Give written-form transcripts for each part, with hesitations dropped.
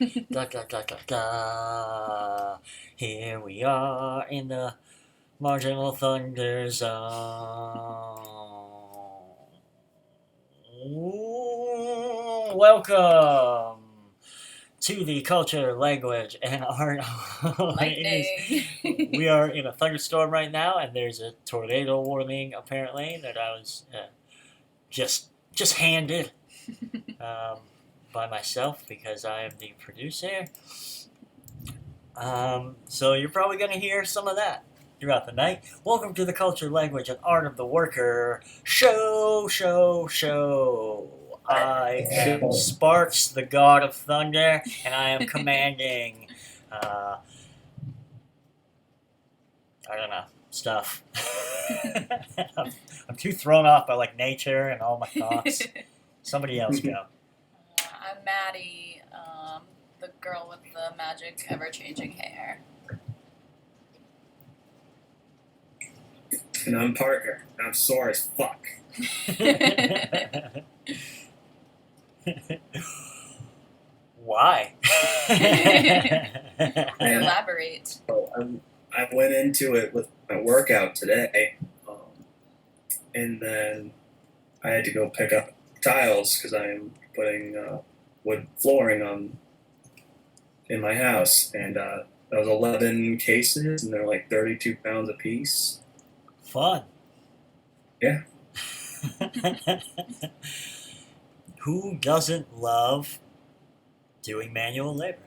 Da, da, da, da, da. Here we are in the marginal thunder zone. Welcome to the culture, language, and art. Lightning. We are in a thunderstorm right now, and there's a tornado warning apparently that I was just handed by myself because I am the producer. So you're probably going to hear some of that throughout the night. Welcome to the Culture, Language, and Art of the Worker show. I am Sparks, the god of thunder, and I am commanding, I don't know, stuff. I'm too thrown off by like nature and all my thoughts. Somebody else go. I'm Maddie, the girl with the magic, ever-changing hair. And I'm Parker. And I'm sore as fuck. Why? Elaborate. So I went into it with my workout today, and then I had to go pick up tiles because I am putting wood flooring on in my house, and that was 11 cases, and they're like 32 pounds a piece. Fun. Yeah. Who doesn't love doing manual labor?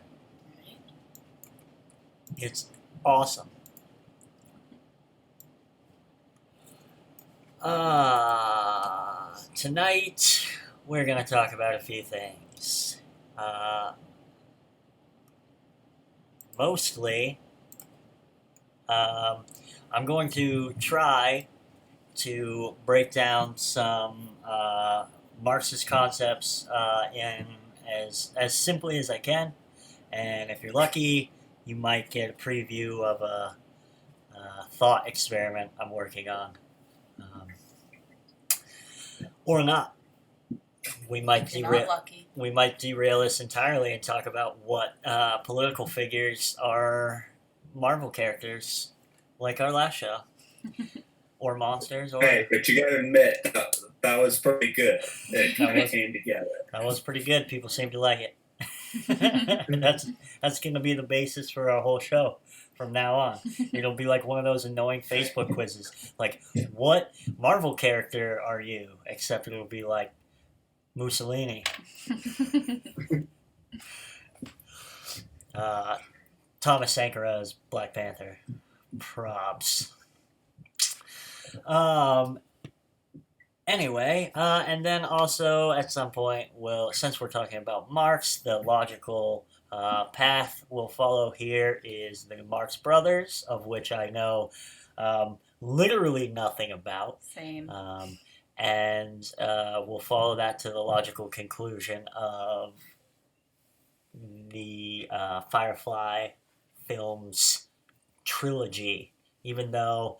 It's awesome. Tonight we're going to talk about a few things. Mostly, I'm going to try to break down some Marxist concepts in as simply as I can, and if you're lucky, you might get a preview of a thought experiment I'm working on, or not. We might derail this entirely and talk about what political figures are Marvel characters, like our last show, or monsters. Or Hey, but you gotta admit that was pretty good. It kind of came together. That was pretty good. People seem to like it. That's going to be the basis for our whole show from now on. It'll be like one of those annoying Facebook quizzes, like what Marvel character are you? Except it'll be like Mussolini. Thomas Sankara as Black Panther. Props. Anyway, and then also at some point, since we're talking about Marx, the logical path we'll follow here is the Marx Brothers, of which I know literally nothing about. Same. And we'll follow that to the logical conclusion of the Firefly films trilogy, even though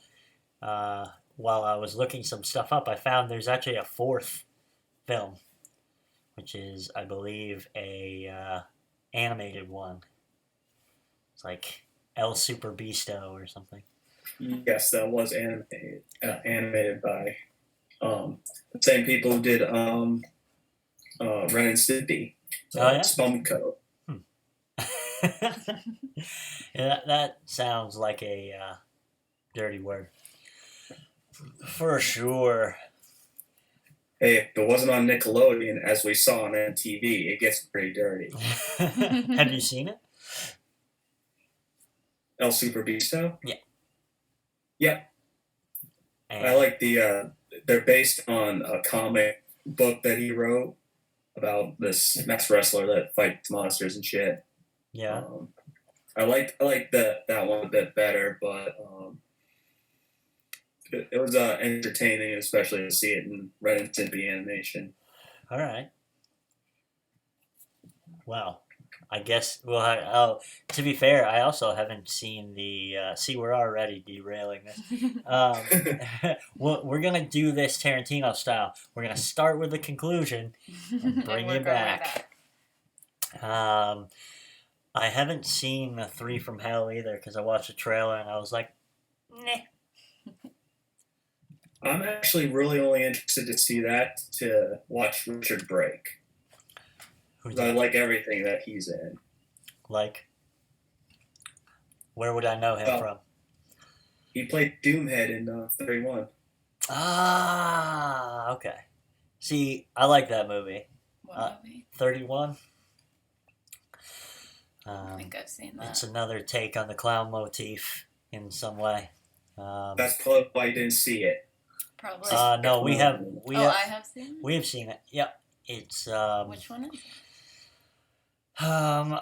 while I was looking some stuff up, I found there's actually a fourth film, which is, I believe, a animated one. It's like El Super Beasto or something. Yes, that was animated by the same people who did Ren and Stimpy. Oh, yeah? Spumco. Yeah, that sounds like a dirty word. For sure. Hey, if it wasn't on Nickelodeon, as we saw on MTV, it gets pretty dirty. Have you seen it? El Super Beasto? Yeah. Yeah. And I like they're based on a comic book that he wrote about this masked wrestler that fights monsters and shit. yeah. I like that one a bit better, but it was entertaining, especially to see it in Ren and Stimpy animation. All right. Well, I guess we'll to be fair, I also haven't seen the. See, we're already derailing this. We're gonna do this Tarantino style. We're gonna start with the conclusion and bring it back. I haven't seen Three from Hell either because I watched the trailer and I was like, nah. I'm actually really only interested to see that to watch Richard Brake. Who's 'Cause I that? like everything that he's in. Like, where would I know him Well, from? he played Doomhead in 31. Ah, okay. See, I like that movie. What movie? 31. I think I've seen It's that. another take on the clown motif in some way. That's probably why I didn't see it. Probably. No, we have I have seen it. we have seen it. Yep, it's Which one is it? um,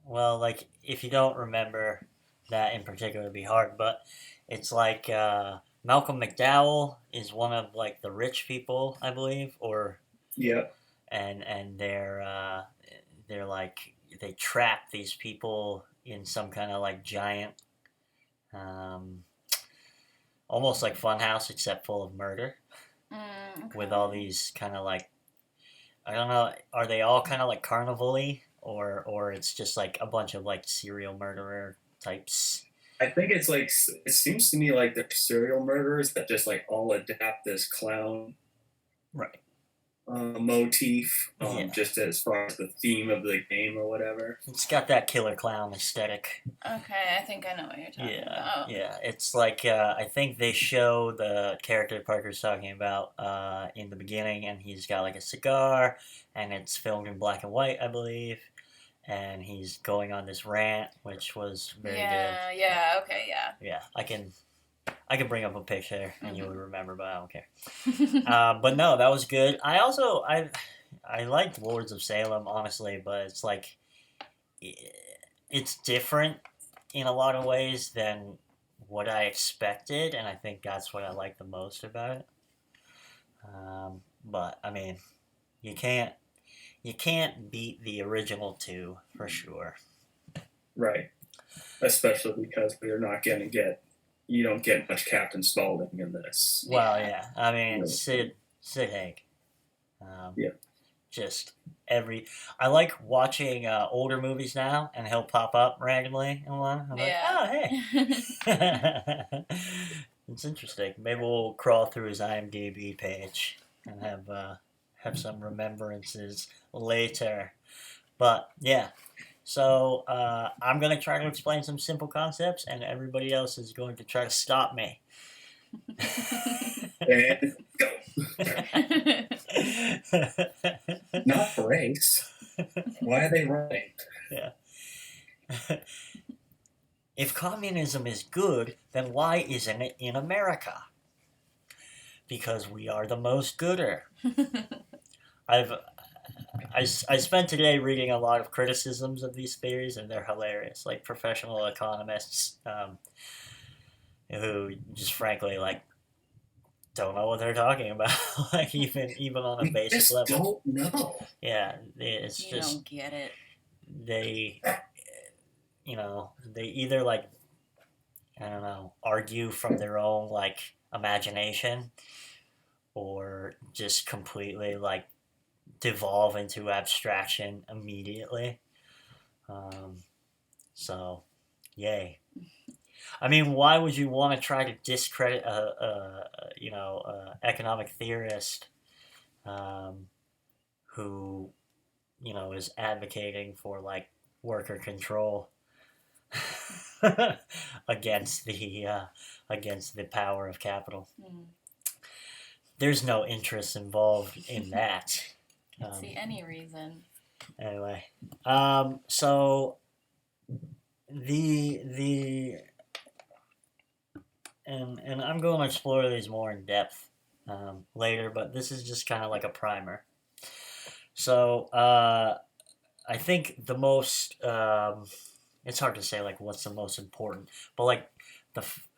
well, like if you don't remember that in particular, it'd be hard. But it's like Malcolm McDowell is one of like the rich people, I believe, or Yeah. and they're like they trap these people in some kind of like giant, um, almost like funhouse except full of murder Okay. with all these kind of like I don't know, are they all kind of like carnival-y or it's just like a bunch of like serial murderer types? I think it's like, it seems to me like the serial murderers that just like all adapt this clown Right. motif, Yeah. just as far as the theme of the game or whatever. It's got that killer clown aesthetic. Okay, I think I know what you're talking about. Yeah. It's like I think they show the character Parker's talking about in the beginning, and he's got like a cigar, and it's filmed in black and white, I believe, and he's going on this rant, which was very good. Yeah, okay, yeah. Yeah, I can bring up a picture and you would remember, but I don't care. Yeah. But no, that was good. I liked Lords of Salem honestly, but it's like it's different in a lot of ways than what I expected, and I think that's what I like the most about it. But I mean, you can't beat the original two for sure. Right. Especially because you don't get much Captain Spaulding in this. Well, yeah. I mean, No. Sid Haig. Yeah. Just I like watching older movies now, and he'll pop up randomly in one. I'm like, oh, hey. It's interesting. Maybe we'll crawl through his IMDb page and have some remembrances later. But yeah. So I'm gonna try to explain some simple concepts, and everybody else is going to try to stop me. And go. Not race. Why are they running? Yeah. If communism is good, then why isn't it in America? Because we are the most gooder. I spent today reading a lot of criticisms of these theories, and they're hilarious. Like professional economists who just frankly like don't know what they're talking about, like even on a basic just level. don't know. Yeah, it's You just don't get it. they, they either like I don't know argue from their own like imagination, or just completely like devolve into abstraction immediately. So, yay. I mean, why would you want to try to discredit a economic theorist who is advocating for like worker control against the power of capital? There's no interest involved in that. Can't see any reason. Anyway, so the and I'm going to explore these more in depth later, but this is just kind of like a primer. So I think the most it's hard to say like what's the most important, but like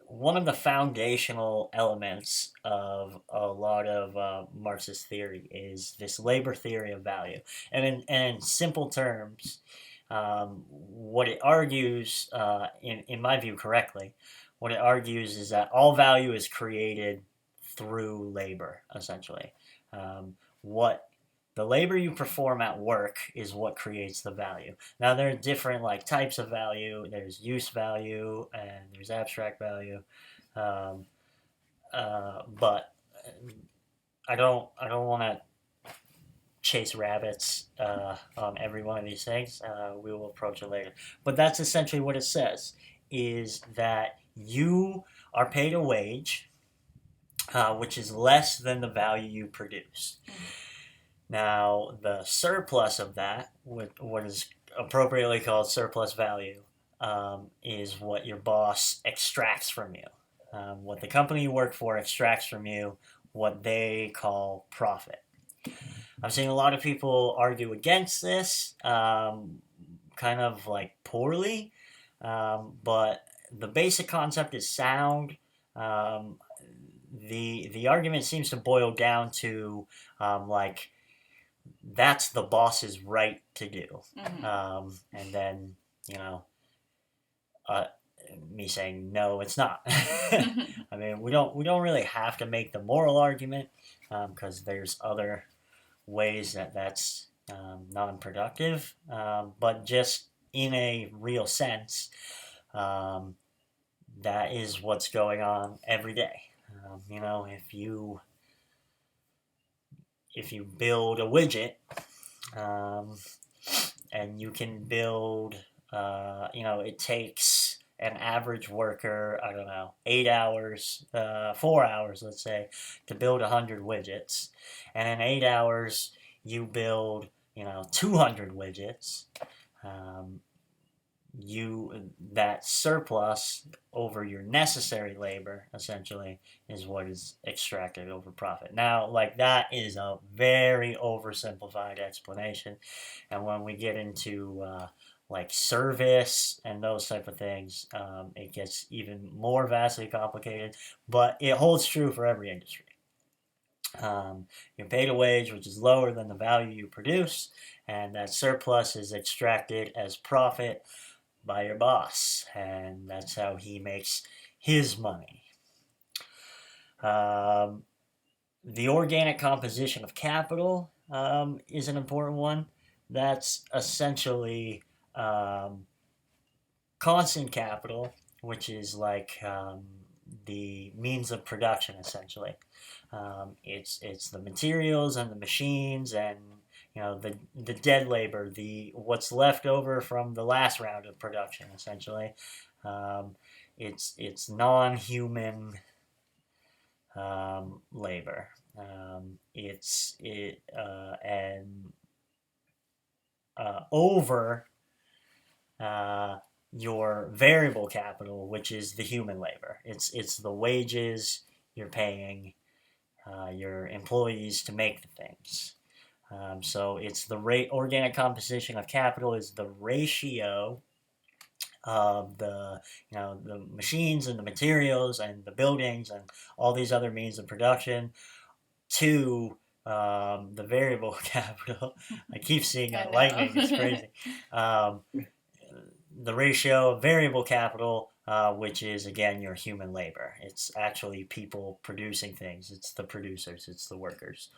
one of the foundational elements of a lot of Marxist theory is this labor theory of value, and in simple terms, what it argues, in my view, correctly, what it argues is that all value is created through labor, essentially. What the labor you perform at work is what creates the value. Now there are different like types of value. There's use value and there's abstract value, um, but I don't want to chase rabbits on every one of these things. We will approach it later. But that's essentially what it says, is that you are paid a wage, which is less than the value you produce. Now, the surplus of that, what is appropriately called surplus value, is what your boss extracts from you. What the company you work for extracts from you, what they call profit. I'm seeing a lot of people argue against this, kind of like poorly, but the basic concept is sound. The argument seems to boil down to like that's the boss's right to do, and then me saying no, it's not. I mean, we don't really have to make the moral argument because there's other ways that's non-productive, but just in a real sense, that is what's going on every day. If you build a widget, and you can build, it takes an average worker, I don't know, 8 hours, 4 hours, let's say, to build 100 widgets. And in 8 hours, you build, 200 widgets. That surplus over your necessary labor, essentially, is what is extracted over profit. Now, like, that is a very oversimplified explanation. And when we get into like service and those type of things, it gets even more vastly complicated, but it holds true for every industry. You're paid a wage which is lower than the value you produce, and that surplus is extracted as profit by your boss, and that's how he makes his money. The organic composition of capital is an important one. That's essentially constant capital, which is like the means of production, essentially. It's the materials and the machines and the dead labor, what's left over from the last round of production, essentially. It's non-human labor. Over your variable capital, which is the human labor. It's the wages you're paying your employees to make the things. So it's the organic composition of capital is the ratio of the machines and the materials and the buildings and all these other means of production to the variable capital. I keep seeing lightning. It's crazy. The ratio of variable capital, which is again your human labor. It's actually people producing things. It's the producers. It's the workers.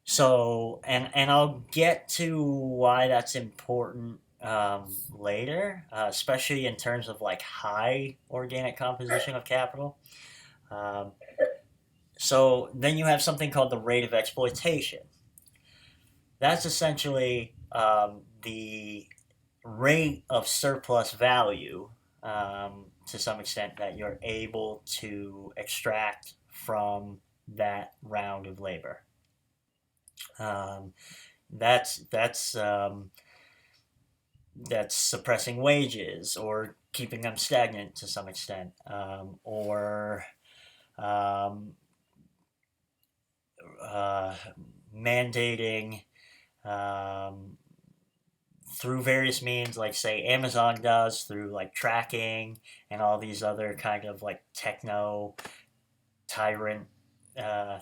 So, and I'll get to why that's important later, especially in terms of like high organic composition of capital. So then you have something called the rate of exploitation. That's essentially the rate of surplus value, to some extent, that you're able to extract from that round of labor. That's suppressing wages or keeping them stagnant to some extent, or mandating through various means, like say Amazon does through like tracking and all these other kind of like techno tyrant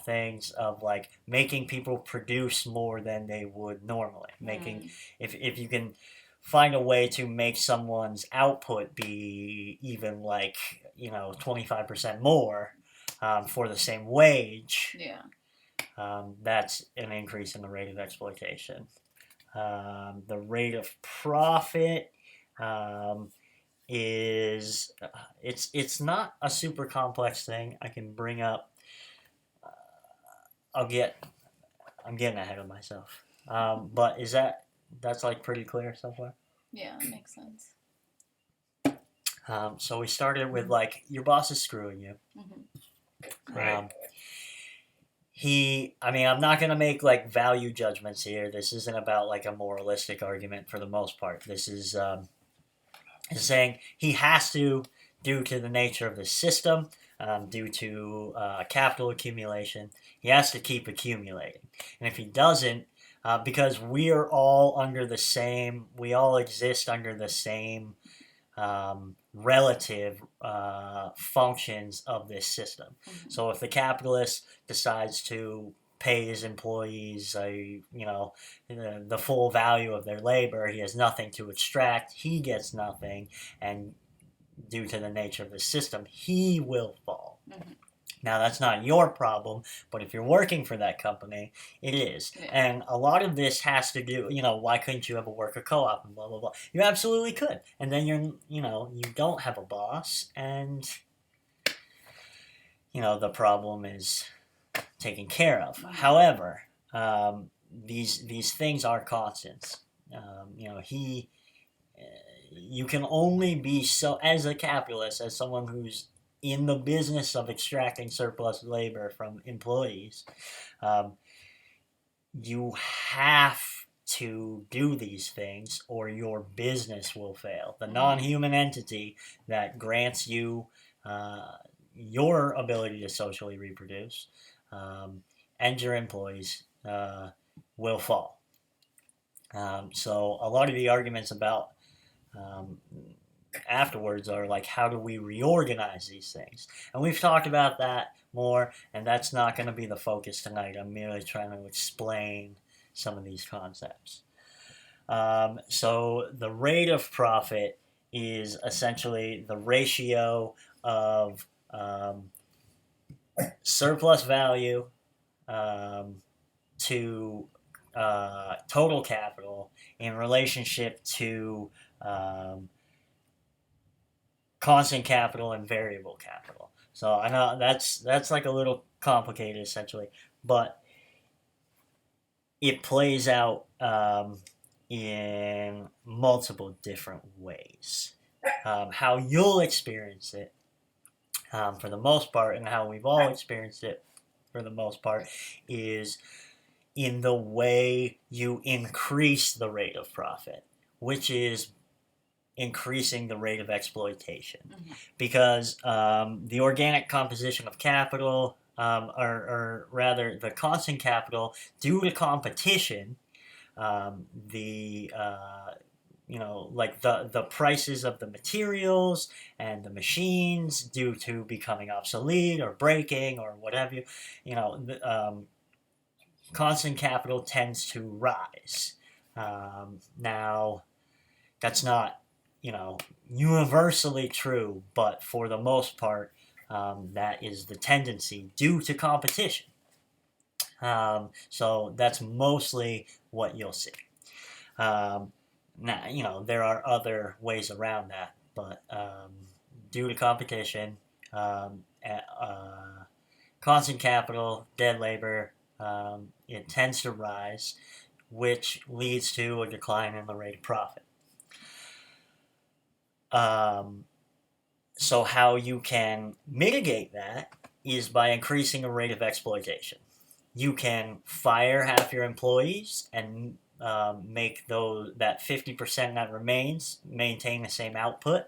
things of like making people produce more than they would normally. If you can find a way to make someone's output be even like 25% more for the same wage, that's an increase in the rate of exploitation. The rate of profit is it's not a super complex thing. I can bring up. I'm getting ahead of myself. But that's like pretty clear so far? Yeah, it makes sense. So we started with like your boss is screwing you. Right. I'm not going to make like value judgments here. This isn't about like a moralistic argument for the most part. This is saying he has to, due to the nature of the system, due to capital accumulation, he has to keep accumulating. And if he doesn't, because we are all we all exist under the same relative functions of this system. So if the capitalist decides to pay his employees the full value of their labor, he has nothing to extract, he gets nothing, and due to the nature of the system, he will fall. Now, that's not your problem, but if you're working for that company, it is. Yeah. And a lot of this has to do, why couldn't you have a worker co-op and blah, blah, blah. You absolutely could. And then you don't have a boss, and, the problem is taken care of. However, these things are constants. You can only be so, as a capitalist, as someone who's in the business of extracting surplus labor from employees, you have to do these things or your business will fail. The non-human entity that grants you your ability to socially reproduce and your employees will fall. So a lot of the arguments about afterwards are like, how do we reorganize these things? And we've talked about that more, and that's not going to be the focus tonight. I'm merely trying to explain some of these concepts. So the rate of profit is essentially the ratio of surplus value to total capital in relationship to constant capital and variable capital. So I know that's like a little complicated essentially, but it plays out in multiple different ways. How you'll experience it for the most part, and how we've all experienced it for the most part, is in the way you increase the rate of profit, which is increasing the rate of exploitation. Because the organic composition of capital, or rather the constant capital, due to competition, the prices of the materials and the machines, due to becoming obsolete or breaking or whatever, constant capital tends to rise. Now, that's not universally true, but for the most part, that is the tendency due to competition. So that's mostly what you'll see. Now, there are other ways around that, but due to competition, constant capital, dead labor, it tends to rise, which leads to a decline in the rate of profit. So how you can mitigate that is by increasing the rate of exploitation. You can fire half your employees and make that 50% that remains maintain the same output.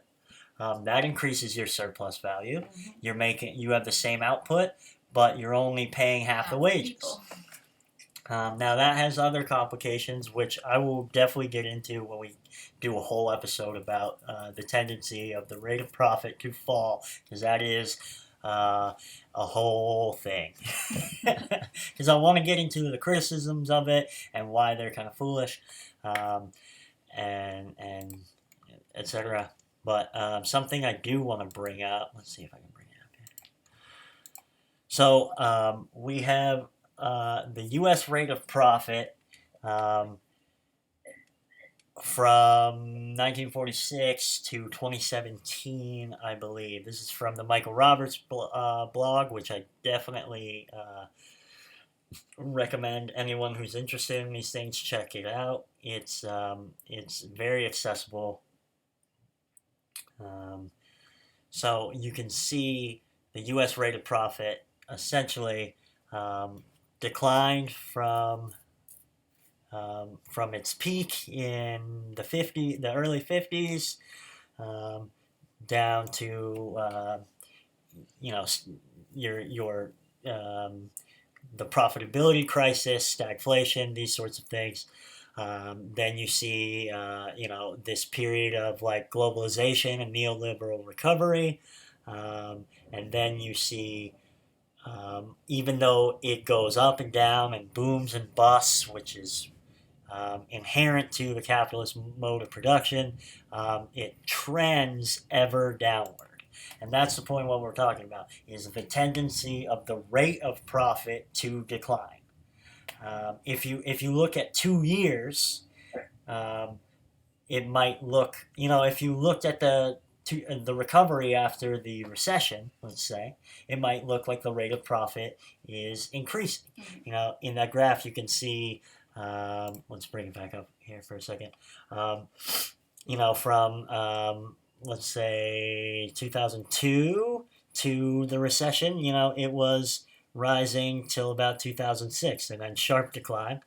That increases your surplus value. You have the same output, but you're only paying half the wages. Now that has other complications, which I will definitely get into when we do a whole episode about the tendency of the rate of profit to fall, because that is a whole thing. Because I want to get into the criticisms of it and why they're kind of foolish, and etc. But something I do want to bring up. Let's see if I can bring it up here. So we have the U.S. rate of profit from 1946 to 2017, I believe. This is from the Michael Roberts blog, which I definitely recommend anyone who's interested in these things check it out. It's very accessible. So you can see the U.S. rate of profit essentially declined from its peak in the early 50s, down to your the profitability crisis, stagflation, these sorts of things. Then you see, this period of like globalization and neoliberal recovery, and then you see, even though it goes up and down and booms and busts, which is inherent to the capitalist mode of production, it trends ever downward. And that's the point of what we're talking about, is the tendency of the rate of profit to decline. If you look at 2 years, it might look, if you looked at the recovery after the recession, let's say, it might look like the rate of profit is increasing. In that graph you can see, let's bring it back up here for a second. From let's say 2002 to the recession, it was rising till about 2006, and then sharp decline,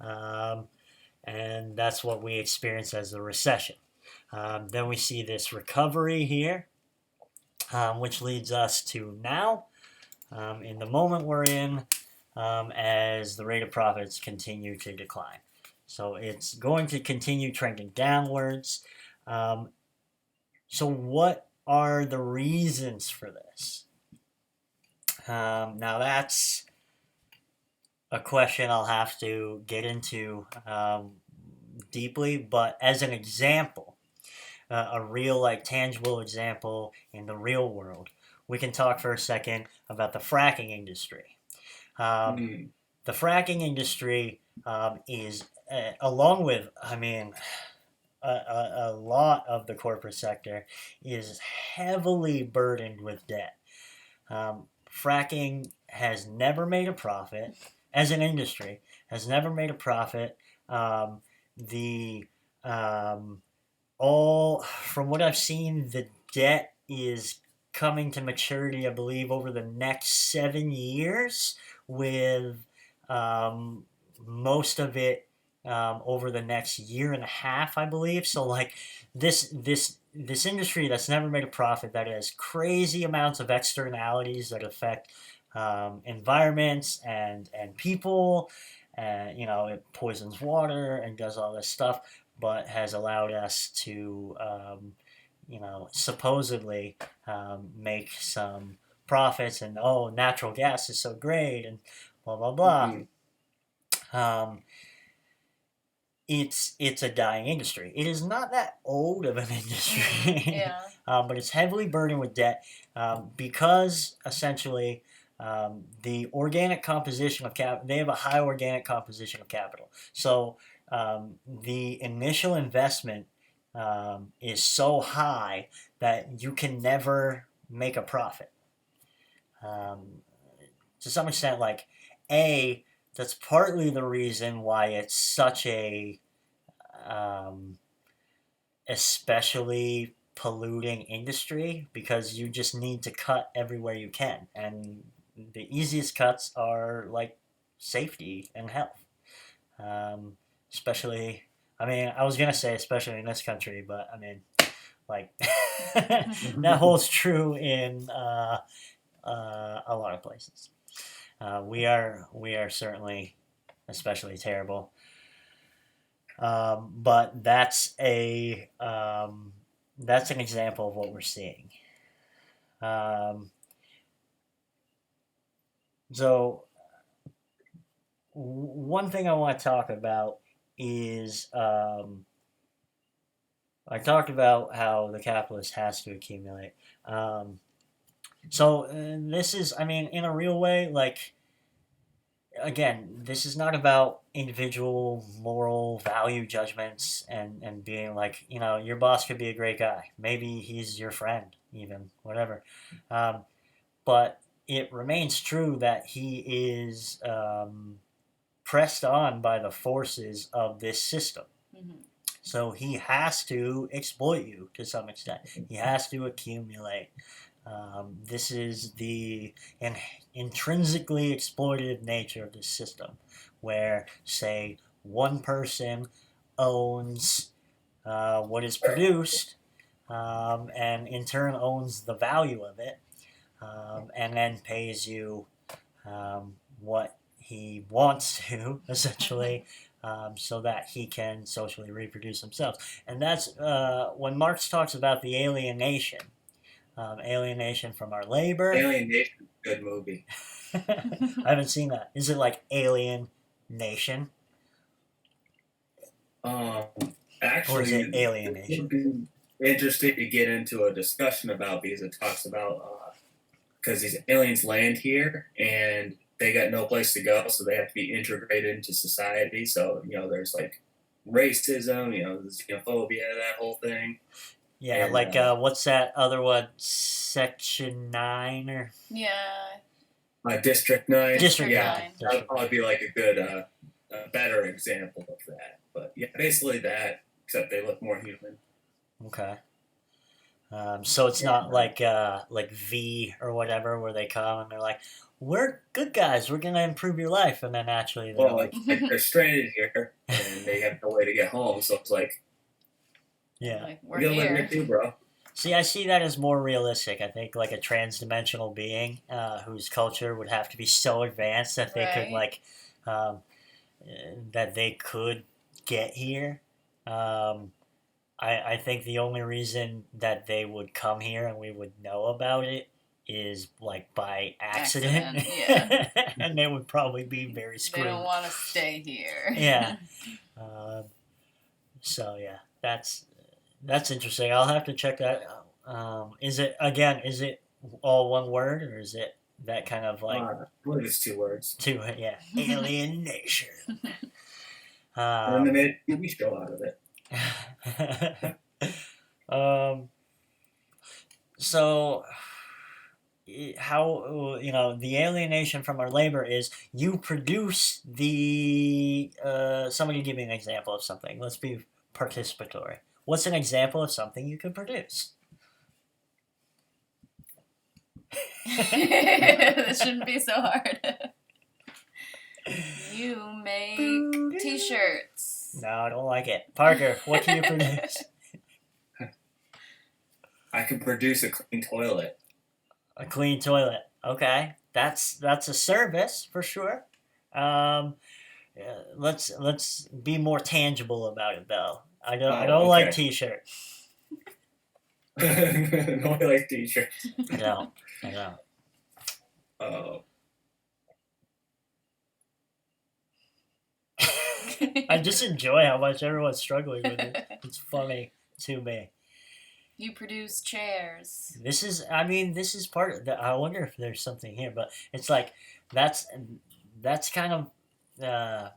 and that's what we experience as the recession. Then we see this recovery here, which leads us to now, in the moment we're in, as the rate of profits continue to decline. So it's going to continue trending downwards. So what are the reasons for this? Now that's a question I'll have to get into deeply, but as an example, a real tangible example in the real world, we can talk for a second about the fracking industry. The fracking industry is, along with, a lot of the corporate sector, is heavily burdened with debt. Fracking has never made a profit, as an industry, has never made a profit. From what I've seen, the debt is coming to maturity, I believe, over the next 7 years, with most of it over the next year and a half, I believe. So this industry that's never made a profit, that has crazy amounts of externalities that affect environments and people, it poisons water and does all this stuff, but has allowed us to supposedly make some profits, and natural gas is so great, and blah blah blah. It's a dying industry. It is not that old of an industry, but it's heavily burdened with debt, because essentially the organic composition of capital, they have a high organic composition of capital. So the initial investment is so high that you can never make a profit. To some extent, that's partly the reason why it's such a especially polluting industry, because you just need to cut everywhere you can, and the easiest cuts are safety and health. Especially, I was gonna say especially in this country, but that holds true in a lot of places. We are certainly especially terrible, but that's an example of what we're seeing. So one thing I want to talk about is, I talked about how the capitalist has to accumulate. So this is, in a real way, again, this is not about individual moral value judgments and being like, your boss could be a great guy. Maybe he's your friend, even, whatever. Um, but it remains true that he is pressed on by the forces of this system. Mhm. So he has to exploit you to some extent. He has to accumulate. This is the intrinsically exploitative nature of this system, where, say, one person owns what is produced, and in turn owns the value of it, and then pays you what he wants to, essentially, so that he can socially reproduce himself. And that's when Marx talks about the alienation from our labor. Alienation, good movie. I haven't seen that. Is it like Alien Nation? Actually, Or is it it Alienation? would be interesting to get into a discussion about, because it talks about because these aliens land here and they got no place to go, so they have to be integrated into society. So there's like racism, there's xenophobia, that whole thing. Yeah, And, like what's that other one? Section 9 or Yeah. District 9. District Yeah, 9. that would probably be like a good, a better example of that. But yeah, basically that, except they look more human. Okay. So it's not like V or whatever, where they come and they're like, "We're good guys. We're gonna improve your life," and then actually they're Well, like, they're stranded here and they have no way to get home, so it's like, "Yeah." Like, we're we gotta live here. here too, bro. See, I see that as more realistic. I think like a trans-dimensional being whose culture would have to be so advanced that they could Right. um, that they could get here. Um, I think the only reason that they would come here and we would know about it is like by accident, Accident, and they would probably be very They screwed. don't want to stay here. Yeah. So yeah, that's interesting. I'll have to check that out. Is it all one word, or is it that kind of like I believe it's 2 words. two? Yeah, alienation. And then they made a TV show out of it. So how the alienation from our labor is you produce the somebody give me an example of something. Let's be participatory. What's an example of something you could produce? This shouldn't be so hard. You make t-shirts. No, I don't like it. Parker, what can you produce? I can produce a clean toilet. A clean toilet. Okay, that's a service for sure. Let's be more tangible about it though. I don't like okay. t-shirts. Nobody likes t-shirts. I don't. I just enjoy how much everyone's struggling with it. It's funny to me. You produce chairs. This is part of the, I wonder if there's something here, but it's like that's kind of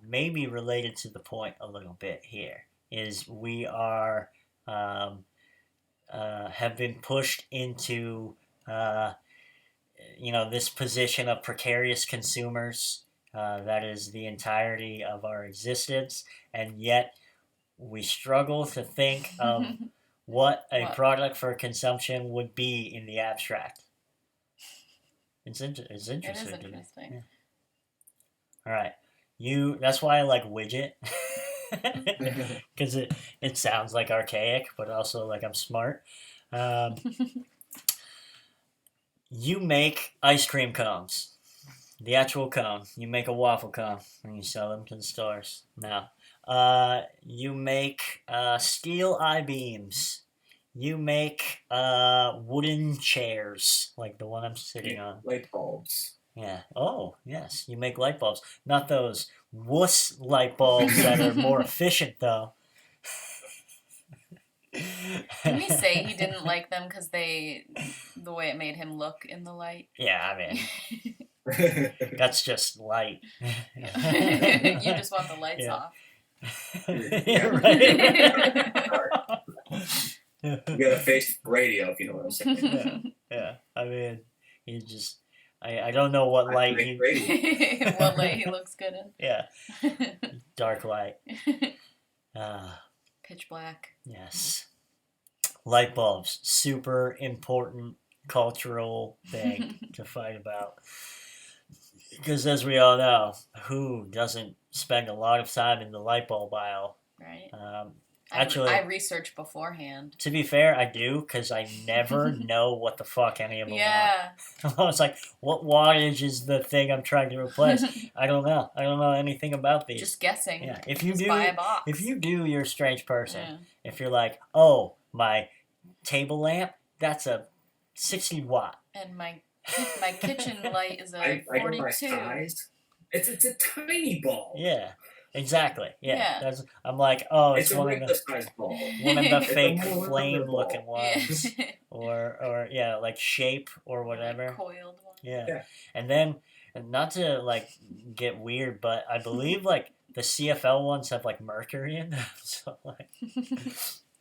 maybe related to the point a little bit here. Is we are have been pushed into this position of precarious consumers. That is the entirety of our existence, and yet we struggle to think of what a product for consumption would be in the abstract. It's interesting. It is interesting. Yeah. All right, that's why I like widget, because it sounds like archaic, but also like I'm smart. You make ice cream cones. The actual cone. You make a waffle cone and you sell them to the stores. Now, you make steel I-beams. You make wooden chairs, like the one I'm sitting on. Light bulbs. Yeah. Oh, yes. You make light bulbs. Not those wuss light bulbs that are more efficient, though. Didn't he say he didn't like them because the way it made him look in the light? Yeah, I mean, That's just light. You just want the lights Yeah. off. Yeah, right. You got a face for radio, if you know what I'm saying. Yeah. I mean, he just. I don't know what light he. Radio. What light he looks good Yeah, in. dark light. Pitch black. Yes. Light bulbs, super important cultural thing to fight about. Because as we all know, who doesn't spend a lot of time in the light bulb aisle? Right. Actually, I research beforehand. to be fair, I do, because I never know what the fuck any of them Yeah. are. I was like, what wattage is the thing I'm trying to replace? I don't know. I don't know anything about these. Just guessing. Yeah, Just buy a box. if you do, you're a strange person. Yeah. If you're like, oh, my table lamp, that's a 60 watt. And my kitchen light is a I go by 42. size. It's a tiny bulb. Yeah, exactly. Yeah, Yeah. That's, I'm like, oh, It's it's a one of regular the size bulb. one of the It's a fake more flame regular looking bulb. ones, or yeah, like shape or whatever. Coiled one. Yeah, and then not to like get weird, but I believe like the CFL ones have like mercury in them, so like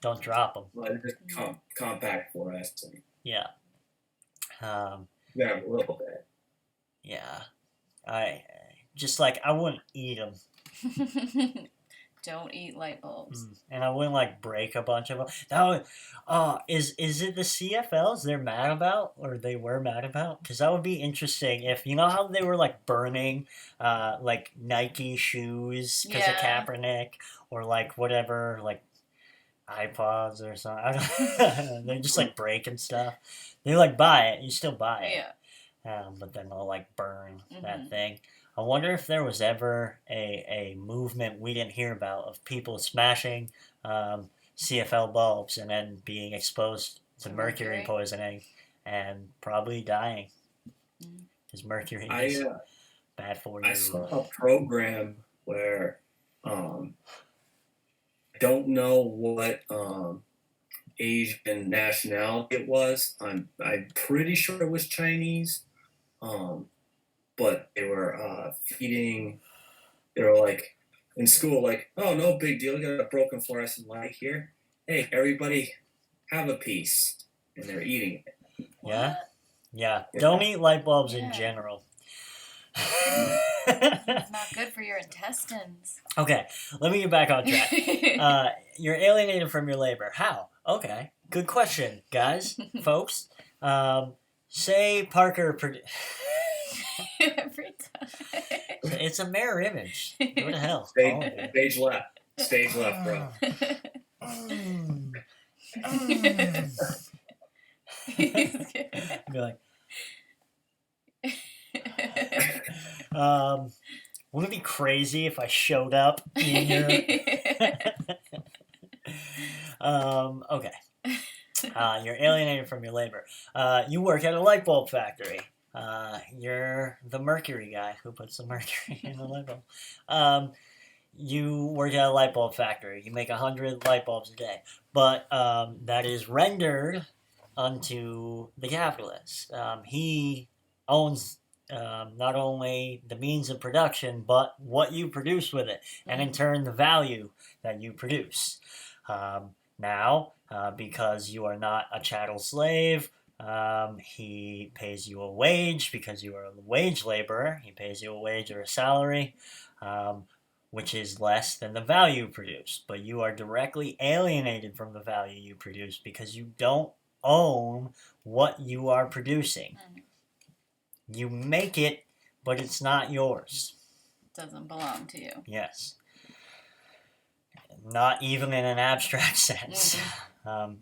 don't drop them. Well, it's just compact fluorescent. Yeah. Yeah, a little bit. Yeah, I just like I wouldn't eat them, Don't eat light bulbs. and I wouldn't like break a bunch of them. That would, is it the CFLs they're mad about, or they were mad about? Because that would be interesting if you know how they were like burning, like Nike shoes because of Yeah. Kaepernick, or like whatever, like iPods or something. I don't, they're just like breaking stuff. They like buy it, you still buy it. Yeah. But then they'll like burn that Mhm. thing. I wonder if there was ever a movement we didn't hear about of people smashing CFL bulbs and then being exposed to To mercury mercury? poisoning and probably dying Mm. because mercury I is bad for you. I saw a program where I don't know what Asian nationality it was. I'm pretty sure it was Chinese. But they were feeding. They were like in school, like, oh, no big deal. You got a broken fluorescent light here. Hey, everybody, have a piece, and they're eating it. Yeah? What? Yeah, don't eat light bulbs in Yeah. general. It's not good for your intestines. Okay, let me get back on track. You're alienated from your labor. How? Okay, good question, guys, folks. Say Parker. Every time. It's a mirror image. What the hell? Stage left. Stage left, bro. Be like, wouldn't it be crazy if I showed up in your? Okay. You're alienated from your labor. You work at a light bulb factory. You're the mercury guy who puts the mercury in the light bulb. You work at a light bulb factory. You make 100 light bulbs a day, but that is rendered unto the capitalist. He owns not only the means of production, but what you produce with it, and in turn the value that you produce. Now, because you are not a chattel slave, he pays you a wage because you are a wage laborer. He pays you a wage or a salary, which is less than the value produced. But you are directly alienated from the value you produce because you don't own what you are producing. You make it, but it's not yours. Doesn't belong to you. Yes. Not even in an abstract sense.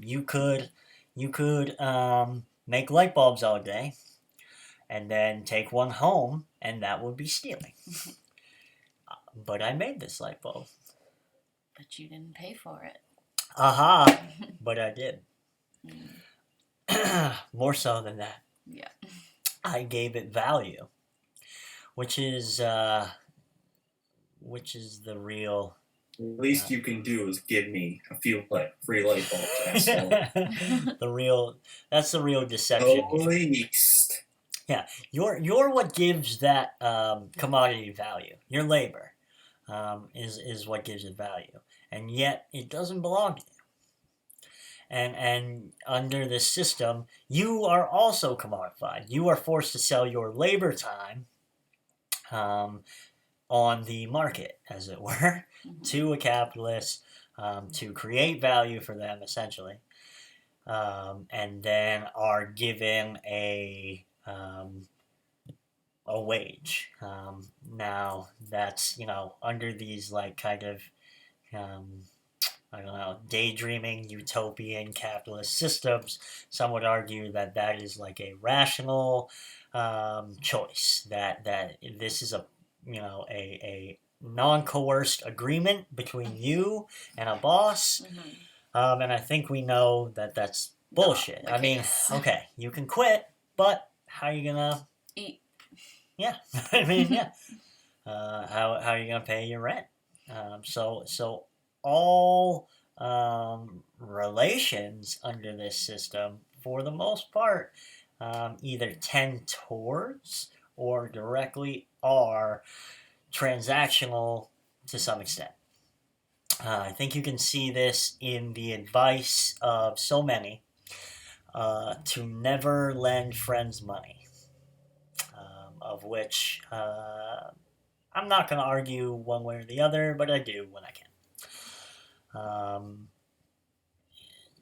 You could make light bulbs all day and then take one home, and that would be stealing. But I made this light bulb. But you didn't pay for it. Aha! But I did. More so than that. Yeah. I gave it value, which is the real. The least you can do is give me a few free light bulbs, asshole. That's the real deception. The least. You're what gives that commodity value. Your labor is what gives it value, and yet it doesn't belong to you. And under this system, you are also commodified. You are forced to sell your labor time on the market, as it were, to a capitalist to create value for them, essentially, and then are given a wage. Now that's under these like kind of I don't know, daydreaming utopian capitalist systems. Some would argue that that is like a rational choice. That this is a a non-coerced agreement between you and a boss. And I think we know that that's bullshit. I mean, okay, you can quit, but how are you gonna eat? Yeah, I mean, yeah. How are you gonna pay your rent? So all relations under this system, for the most part, either tend towards or directly are transactional to some extent. I think you can see this in the advice of so many to never lend friends money, of which I'm not going to argue one way or the other, but I do when I can.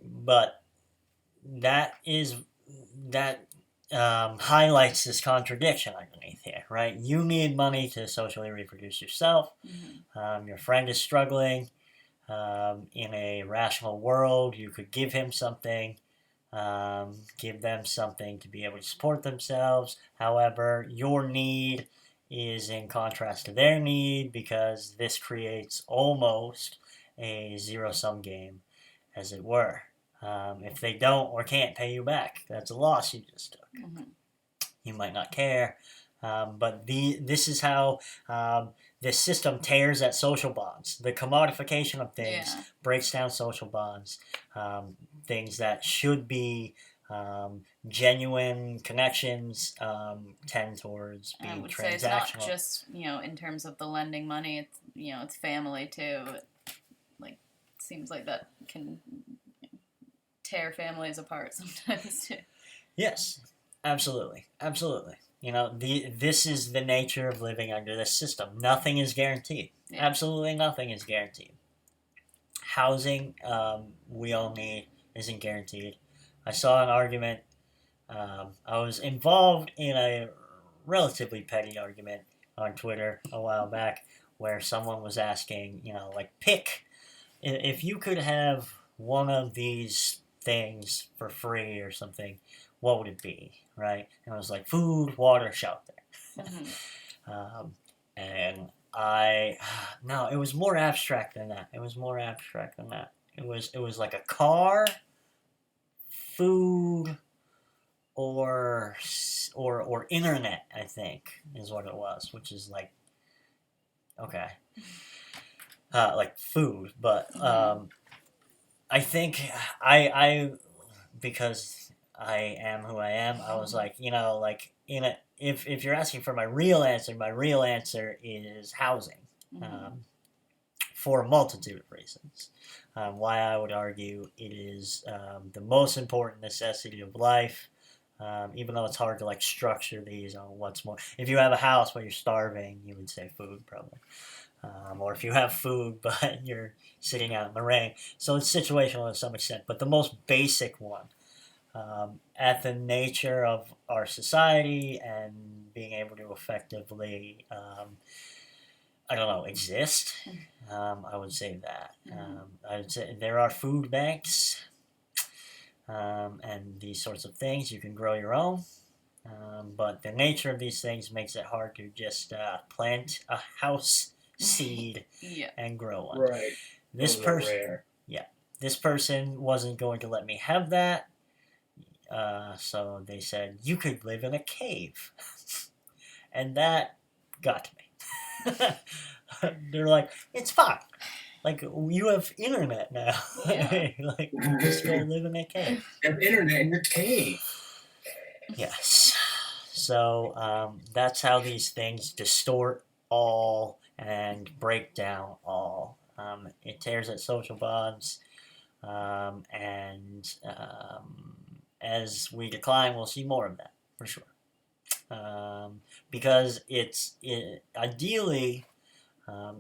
But that highlights this contradiction underneath here, right? You need money to socially reproduce yourself. Your friend is struggling. In a rational world, you could give him something, give them something to be able to support themselves. However, your need is in contrast to their need because this creates almost a zero-sum game, as it were. If they don't or can't pay you back, that's a loss you just took. You might not care, but this is how this system tears at social bonds. The commodification of things breaks down social bonds. Things that should be genuine connections tend towards being transactional. I would say it's not just in terms of the lending money. It's it's family too. It seems like that can tear families apart sometimes too. Yes, absolutely. This is the nature of living under this system. Nothing is guaranteed. Yeah. Absolutely nothing is guaranteed. Housing, we all need, isn't guaranteed. I saw an argument. I was involved in a relatively petty argument on Twitter a while back where someone was asking, pick, if you could have one of these things for free or something, what would it be, right? And it was like food, water, shelter. And no, it was more abstract than that. It was like a car, food, or internet, I think, is what it was, which is like, okay. Like food, but I think I because I am who I am, I was like, if you're asking for my real answer is housing, for a multitude of reasons. Why I would argue it is the most important necessity of life, even though it's hard to structure these on what's more. If you have a house where you're starving, you would say food probably. Or if you have food but you're sitting out in the rain. So it's situational to some extent, but the most basic one, at the nature of our society and being able to effectively, exist, I would say that. I would say there are food banks and these sorts of things. You can grow your own. But the nature of these things makes it hard to just plant a house seed and grow one. Right. This person wasn't going to let me have that. So they said, you could live in a cave. And that got to me. They're like, it's fine. You have internet now. Just go live in a cave. You have internet in your cave. Yes. So that's how these things distort all and break down all. It tears at social bonds, and as we decline, we'll see more of that for sure. Because ideally,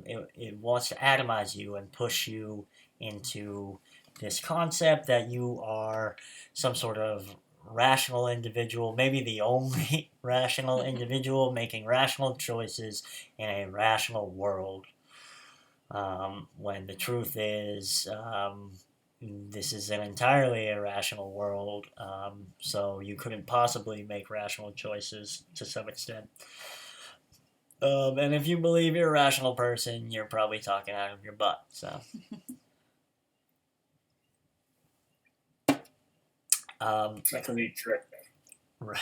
it wants to atomize you and push you into this concept that you are some sort of rational individual, maybe the only rational individual making rational choices in a rational world. When the truth is, this is an entirely irrational world, so you couldn't possibly make rational choices to some extent. And if you believe you're a rational person, you're probably talking out of your butt. So, That's a neat trick. right.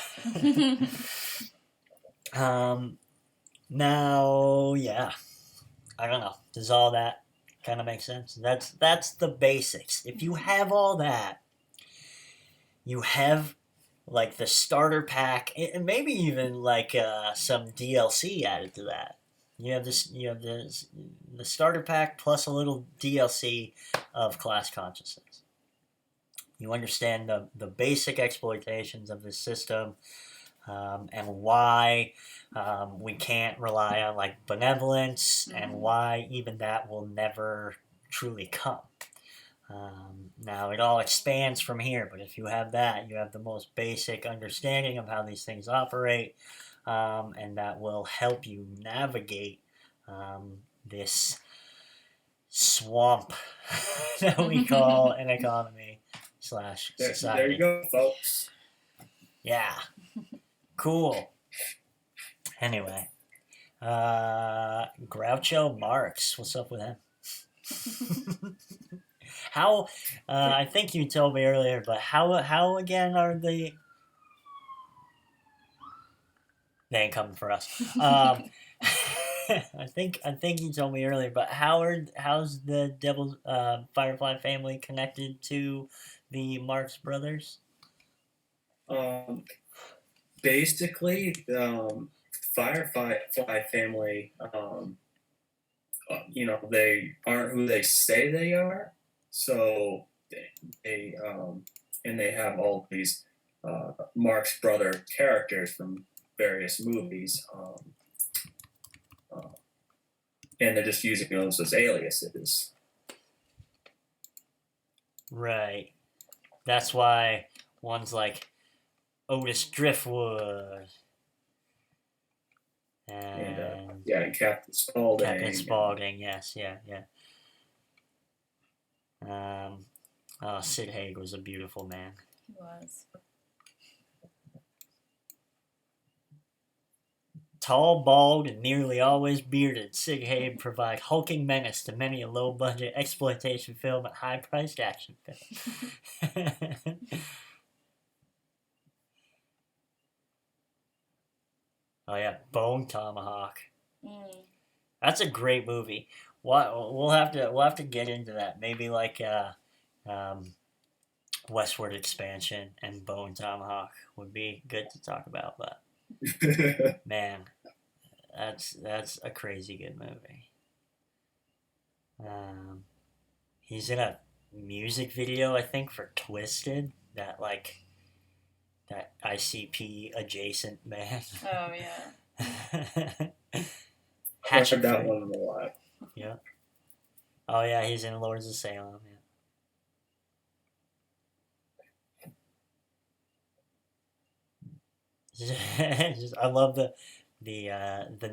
Now, yeah, I don't know. Does all that kind of make sense? That's the basics. If you have all that, you have like the starter pack, and maybe even like some DLC added to that. You have this. You have the starter pack plus a little DLC of class consciousness. You understand the basic exploitations of this system, and why we can't rely on like benevolence, and why even that will never truly come. Now it all expands from here, but if you have that, you have the most basic understanding of how these things operate, and that will help you navigate this swamp that we call an economy / society. There you go, folks. Yeah. Cool. Anyway, Groucho Marx, what's up with him? How? I think you told me earlier, but how again are they? They ain't coming for us. I think you told me earlier, but how's the Devil Firefly family connected to the Marx brothers? Basically, Firefly family, they aren't who they say they are. So they and they have all these Marx brother characters from various movies, and they're just using those as aliases. Right. That's why one's like Otis Driftwood. And and Captain Spaulding. Captain Spaulding, yes, yeah. Sid Haig was a beautiful man. He was. Tall, bald, and nearly always bearded, Sid Haig provide hulking menace to many a low-budget exploitation film and high-priced action film. Oh yeah, Bone Tomahawk. That's a great movie. We'll have to get into that. Maybe like Westward Expansion and Bone Tomahawk would be good to talk about. But man, that's a crazy good movie. He's in a music video, I think, for Twisted. That ICP adjacent band. Oh yeah. I've heard that one in a lot. Yeah. Oh yeah, he's in Lords of Salem. Yeah. I love the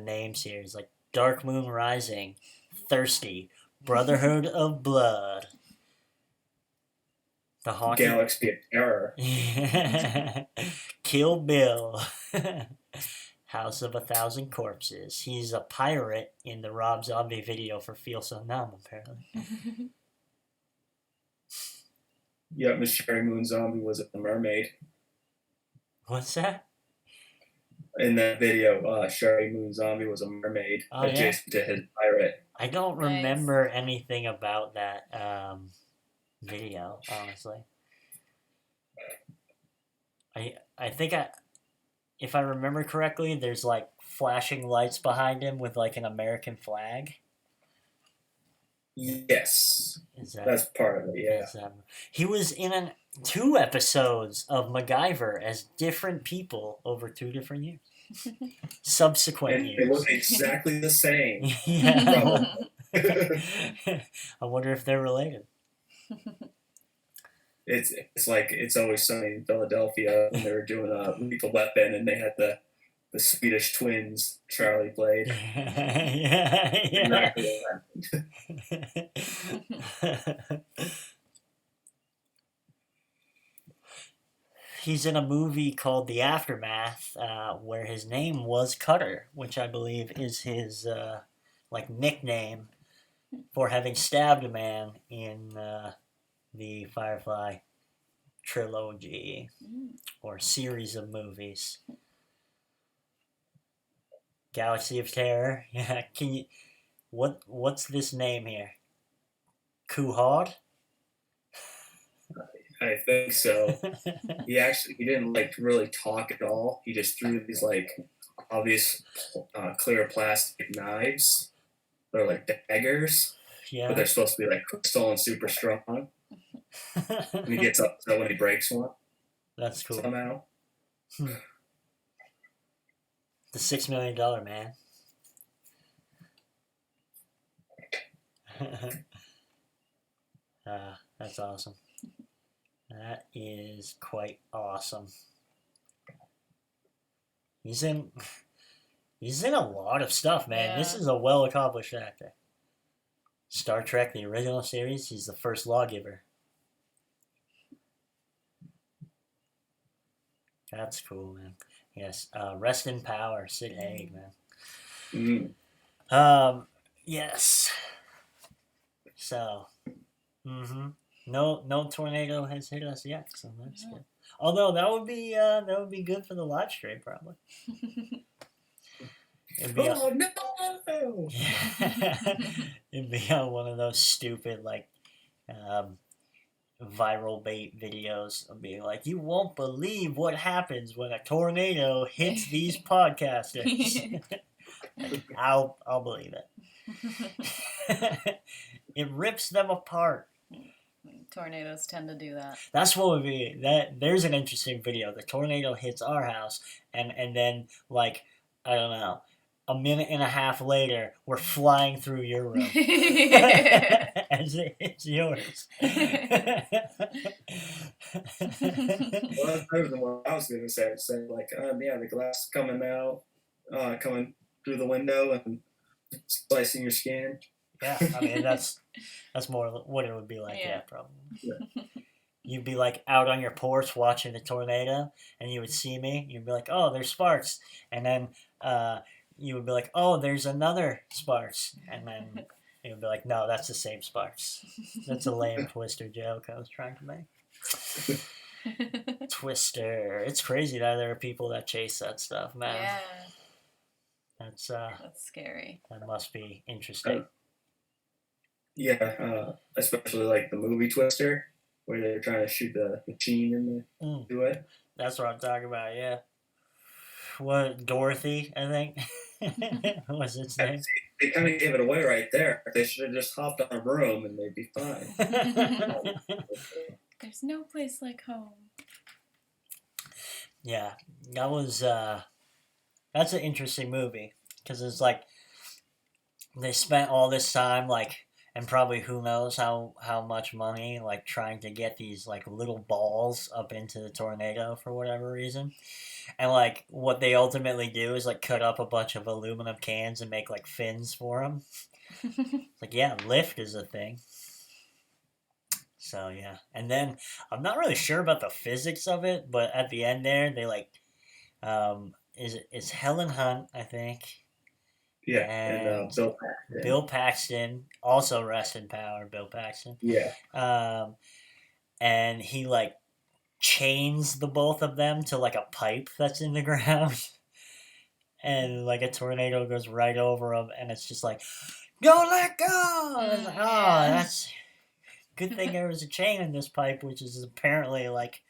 names here. It's like Dark Moon Rising, Thirsty, Brotherhood of Blood, The Haunted Galaxy of Terror, Kill Bill, House of 1,000 Corpses. He's a pirate in the Rob Zombie video for Feel So Numb, apparently. Yeah, Miss Sherry Moon Zombie was a mermaid. What's that? In that video, Sherry Moon Zombie was a mermaid adjacent to his pirate. I don't remember anything about that video, honestly. I think if I remember correctly, there's like flashing lights behind him with like an American flag. Yes, Is that? that's part of it. Yeah. Is that he was in 2 episodes of MacGyver as different people over 2 different years. Subsequent And they years. look exactly the same. Yeah. I wonder if they're related. It's like It's Always Sunny in Philadelphia when they were doing Lethal Weapon, and they had the Swedish twins Charlie played. Yeah. Exactly what happened. He's in a movie called The Aftermath, where his name was Cutter, which I believe is his like nickname for having stabbed a man in the Firefly trilogy or series of movies. Galaxy of Terror. Yeah, can you? What's this name here? Kuhad? I think so. He didn't like really talk at all. He just threw these like obvious clear plastic knives. They're like daggers, but Yeah. they're supposed to be like crystal and super strong. And he gets upset when he breaks one That's cool. somehow. The $6 million man. That's awesome. That is quite awesome. He's in a lot of stuff, man. Yeah. This is a well accomplished actor. Star Trek, the original series, he's the first lawgiver. That's cool, man. Yes. Rest in power, Sid Haig, man. Yes. So, no tornado has hit us yet, so that's good. Although that would be good for the live stream, probably. It'd be no! It'd be on one of those stupid like viral bait videos of being like, you won't believe what happens when a tornado hits these podcasters. I'll believe it. It rips them apart. Tornadoes tend to do that. That's what would be that. There's an interesting video. The tornado hits our house, and then like I don't know, a minute and a half later, we're flying through your room as it hits yours. Well, that's better than what I was going to say. I'd say like, yeah, the glass coming out, coming through the window and slicing your skin. Yeah, I mean that's more what it would be like. Yeah, probably. Yeah. You'd be like out on your porch watching the tornado, and you would see me. You'd be like, "Oh, there's sparks," and then you would be like, "Oh, there's another sparks," and then you would be like, "No, that's the same sparks." That's a lame Twister joke I was trying to make. Twister. It's crazy that there are people that chase that stuff, man. Yeah. That's scary. That must be interesting. Yeah, especially like the movie Twister, where they're trying to shoot the machine into it. That's what I'm talking about, yeah. What, Dorothy, I think? What's its name? They kind of gave it away right there. They should have just hopped on a broom and they'd be fine. There's no place like home. Yeah, that was, that's an interesting movie. Because it's like, they spent all this time, like, and probably who knows how much money, like, trying to get these, like, little balls up into the tornado for whatever reason. And, like, what they ultimately do is, like, cut up a bunch of aluminum cans and make, like, fins for them. It's like, yeah, lift is a thing. So, yeah. And then, I'm not really sure about the physics of it, but at the end there, they, like, is Helen Hunt, I think. Yeah, and Bill Paxton. Bill Paxton, also rest in power, Bill Paxton. Yeah. And he, like, chains the both of them to, like, a pipe that's in the ground. And, like, a tornado goes right over them, and it's just like, don't let go! And it's like, oh, that's... Good thing there was a chain in this pipe, which is apparently, like,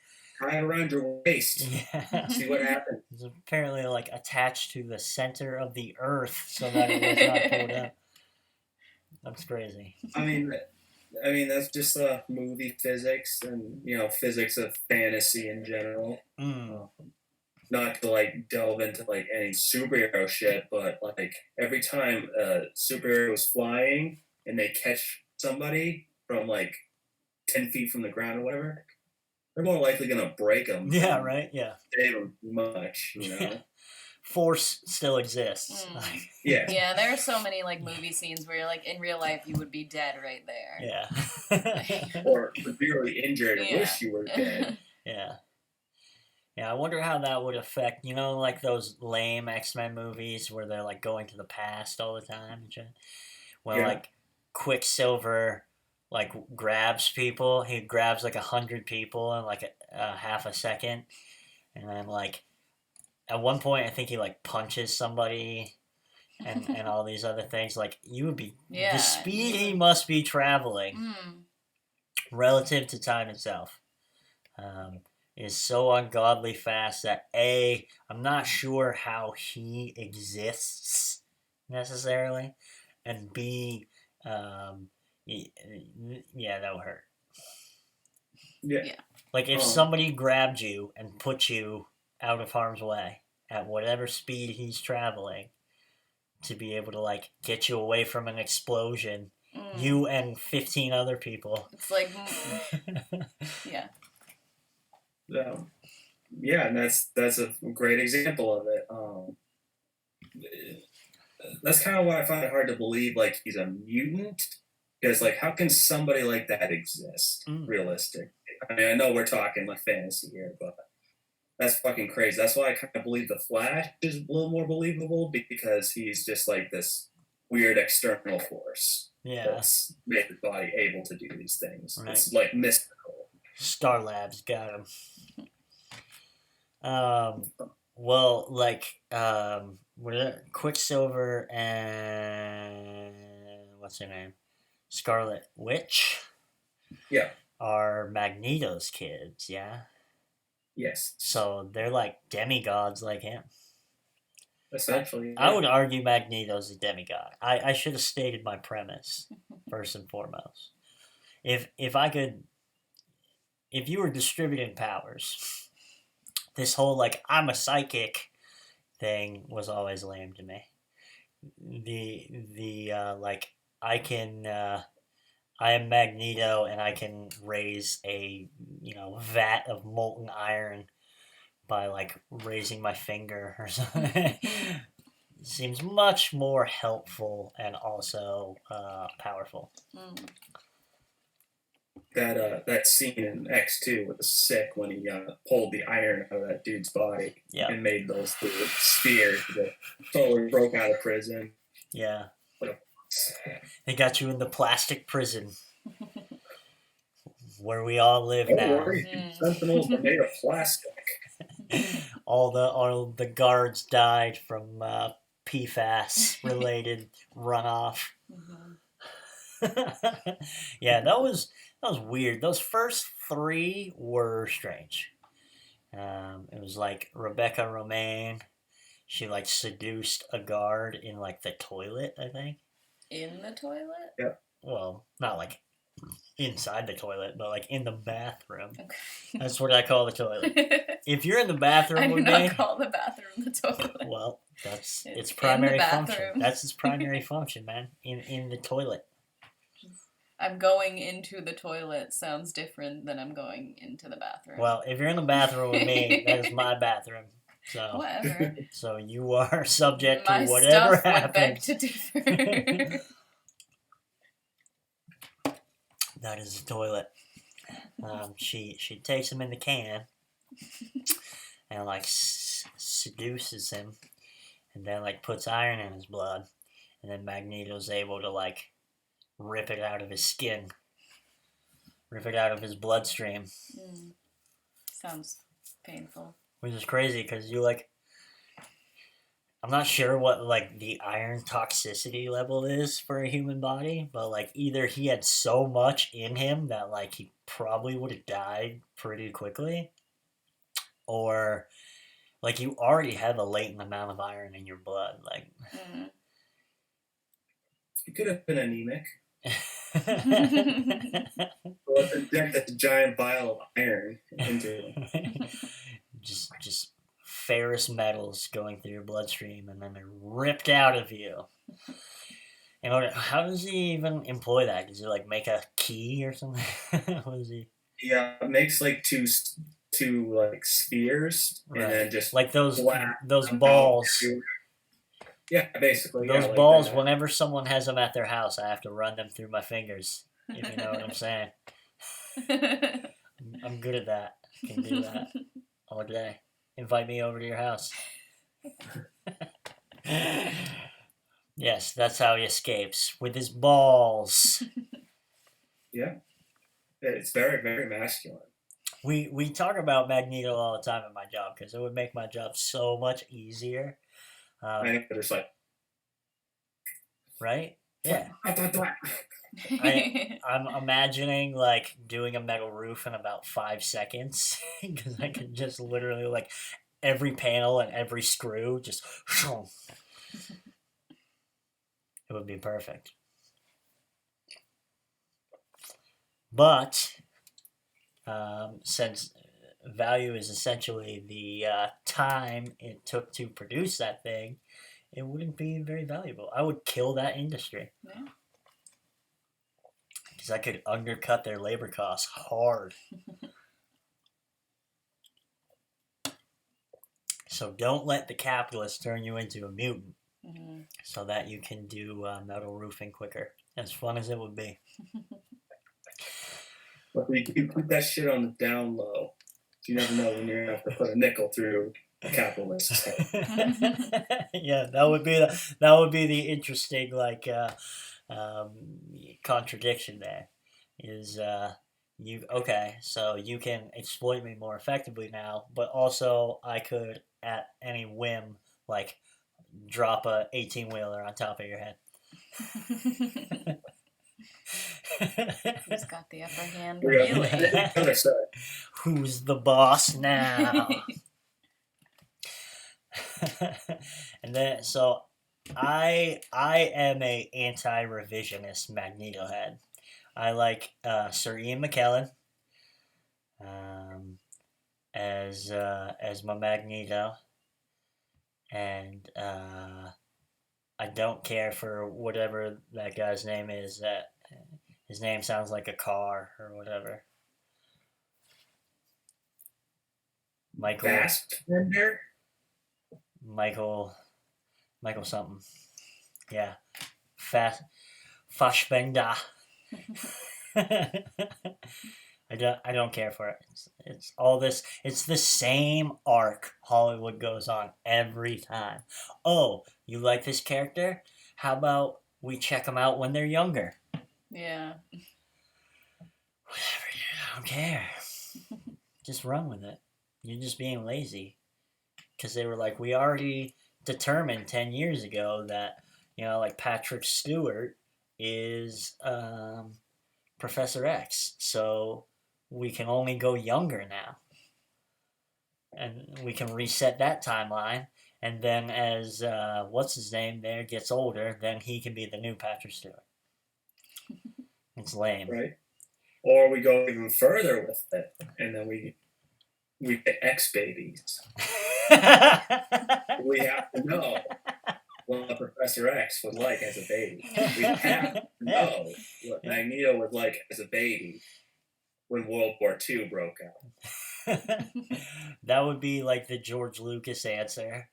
tie it around your waist. Yeah. See what happens. It's apparently like attached to the center of the earth so that it was not pulled up. That's crazy. I mean, that's just movie physics and physics of fantasy in general. Mm. Not to like delve into like any superhero shit, but like every time a superhero is flying and they catch somebody from like 10 feet from the ground or whatever, they're more likely gonna break them. Yeah, right. Yeah. Save them too much, Force still exists. Mm. Yeah. Yeah, there are so many like movie scenes where you're like in real life you would be dead right there. Yeah. Or severely injured and Yeah. wish you were dead. Yeah. Yeah, I wonder how that would affect, like those lame X-Men movies where they're like going to the past all the time and shit. When Yeah. like Quicksilver like grabs people, he grabs like 100 people in like a half a second, and then like at one point I think he like punches somebody and all these other things. Like you would be Yeah. the speed he must be traveling Mm. relative to time itself. Is so ungodly fast that I'm not sure how he exists necessarily, and B, yeah, that would hurt. Yeah. Yeah. Like if somebody grabbed you and put you out of harm's way at whatever speed he's traveling to be able to like get you away from an explosion, you and 15 other people. It's like, yeah. Yeah, and that's a great example of it. That's kind of why I find it hard to believe like he's a mutant, because like how can somebody like that exist realistic? I mean, I know we're talking like fantasy here, but that's fucking crazy. That's why I kind of believe the Flash is a little more believable, because he's just like this weird external force that's made his body able to do these things. Right. It's like mystical. Star Labs got him. Well, like, Quicksilver and what's her name? Scarlet Witch? Yeah. Are Magneto's kids, yeah? Yes. So they're like demigods like him. Essentially. I would argue Magneto's a demigod. I should have stated my premise first and foremost. If you were distributing powers, this whole like I'm a psychic thing was always lame to me. The like I am Magneto and I can raise a vat of molten iron by like raising my finger or something. Seems much more helpful and also powerful. That scene in X2 was sick when he pulled the iron out of that dude's body and made those little spheres that totally broke out of prison. Yeah. They got you in the plastic prison where we all live now. Don't worry, Sentinels are made of plastic. all the guards died from PFAS related runoff. Yeah, that was weird. Those first 3 were strange. It was like Rebecca Romaine. She like seduced a guard in like the toilet, I think. In the toilet? Yeah. Well, not like inside the toilet, but like in the bathroom. Okay. That's what I call the toilet. If you're in the bathroom I do with not me, call the bathroom the toilet. well, that's its in primary the function. bathroom. That's its primary function, man. In the toilet. I'm going into the toilet sounds different than I'm going into the bathroom. Well, if you're in the bathroom with me, that is my bathroom. So whatever. So you are subject My to whatever stuff would beg happens. to differ. That is the toilet. She takes him in the can and like seduces him, and then like puts iron in his blood, and then Magneto's able to like rip it out of his skin, rip it out of his bloodstream. Sounds painful. Which is crazy because you like, I'm not sure what like the iron toxicity level is for a human body, but like either he had so much in him that like he probably would have died pretty quickly, or like you already have a latent amount of iron in your blood. Like, He could have been anemic. Well, let's inject that giant vial of iron into him. just ferrous metals going through your bloodstream, and then they're ripped out of you. And how does he even employ that? Does he like make a key or something? What is he? Yeah, it makes like two like spheres, Right. and then just Like those blast them balls. out everywhere. Yeah, basically. Those yeah, like balls, that. whenever someone has them at their house, I have to run them through my fingers. If you know what I'm saying. I'm good at that. Can do that all day. Invite me over to your house. Yes, that's how he escapes, with his balls. Yeah, it's very, very masculine. We talk about Magneto all the time at my job because it would make my job so much easier. I know, just like, Right? Yeah. I'm imagining like doing a metal roof in about 5 seconds because I could just literally like every panel and every screw just. It would be perfect. But since value is essentially the time it took to produce that thing, it wouldn't be very valuable. I would kill that industry. Yeah. Because I could undercut their labor costs hard. So don't let the capitalists turn you into a mutant so that you can do metal roofing quicker. As fun as it would be. But you keep that shit on the down low. You never know when you're going to have to put a nickel through a capitalist's head. Yeah, that would be the interesting like contradiction there. Is so you can exploit me more effectively now, but also I could at any whim like drop a 18-wheeler on top of your head. Who's got the upper hand? We're Really? the other side. Who's the boss now? And then so I am a anti-revisionist Magneto head. I like Sir Ian McKellen as my Magneto, and I don't care for whatever that guy's name is. That his name sounds like a car or whatever. Michael Fassbender? Michael something. Yeah. Fassbender. I don't care for it. It's all this. It's the same arc Hollywood goes on every time. Oh, you like this character? How about we check them out when they're younger? Yeah. Whatever. I don't care. Just run with it. You're just being lazy. Because they were like, we already determined 10 years ago that, like Patrick Stewart is Professor X. So we can only go younger now. And we can reset that timeline. And then as, what's his name there gets older, then he can be the new Patrick Stewart. It's lame. Right. Or we go even further with it, and then we get X babies. We have to know what Professor X was like as a baby. We have to know what Magneto was like as a baby when World War II broke out. That would be like the George Lucas answer.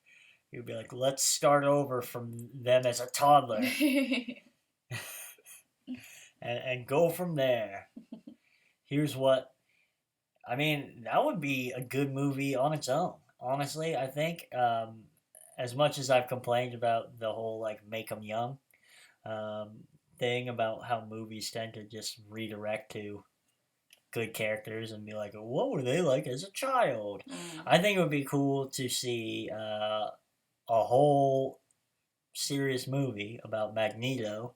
He would be like, let's start over from them as a toddler and go from there. Here's what... I mean, that would be a good movie on its own. Honestly, I think as much as I've complained about the whole like make them young thing about how movies tend to just redirect to good characters and be like, what were they like as a child? I think it would be cool to see a whole serious movie about Magneto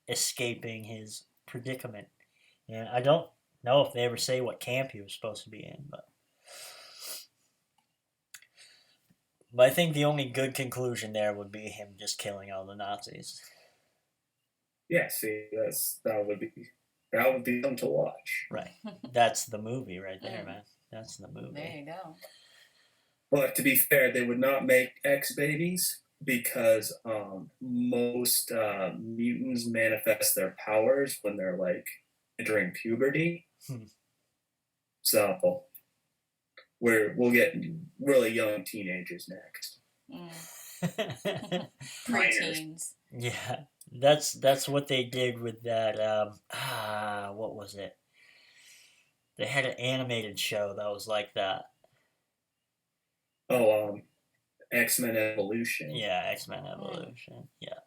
escaping his predicament. And I don't know if they ever say what camp he was supposed to be in, but I think the only good conclusion there would be him just killing all the Nazis. Yeah, see, that would be fun to watch. Right. That's the movie right there, Mm. man. That's the movie. There you go. But to be fair, they would not make X babies because most mutants manifest their powers when they're like entering puberty. So we'll get really young teenagers next. Preteens. Yeah, that's what they did with that. What was it? They had an animated show that was like that. Oh, X-Men Evolution. Yeah, X-Men Evolution. Yeah.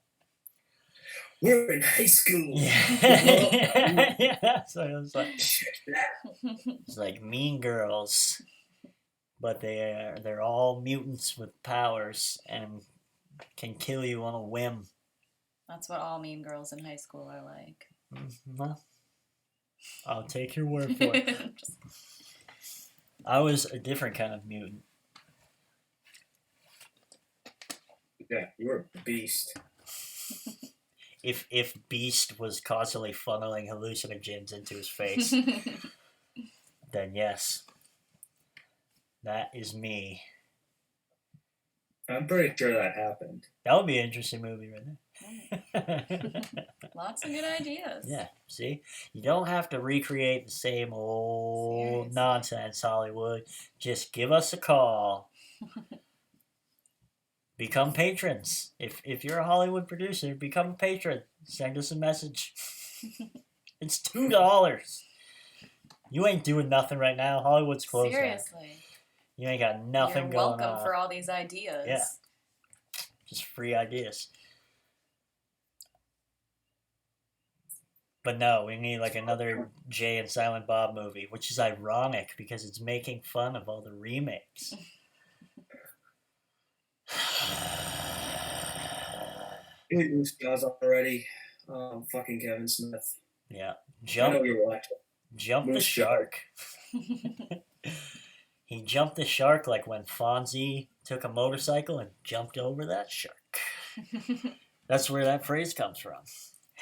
We're in high school. Yeah. Yeah. So it was like Shit, that. it's like Mean Girls, but they're all mutants with powers and can kill you on a whim. That's what all mean girls in high school are like. Well, I'll take your word for it. Just- I was a different kind of mutant. Yeah, you were a beast. If Beast was constantly funneling hallucinogens into his face, then yes, that is me. I'm pretty sure that happened. That would be an interesting movie right there. Lots of good ideas. Yeah, see? You don't have to recreate the same old Seriously. nonsense, Hollywood. Just give us a call. Become patrons. If you're a Hollywood producer, become a patron. Send us a message. It's $2. You ain't doing nothing right now. Hollywood's closed down. Seriously. You ain't got nothing You're going welcome on. for all these ideas. Yeah. Just free ideas. But no, we need like another Jay and Silent Bob movie, which is ironic because it's making fun of all the remakes. It was guys already. Fucking Kevin Smith. Yeah. I know you're watching. Jump the Moose shark. He jumped the shark like when Fonzie took a motorcycle and jumped over that shark. That's where that phrase comes from.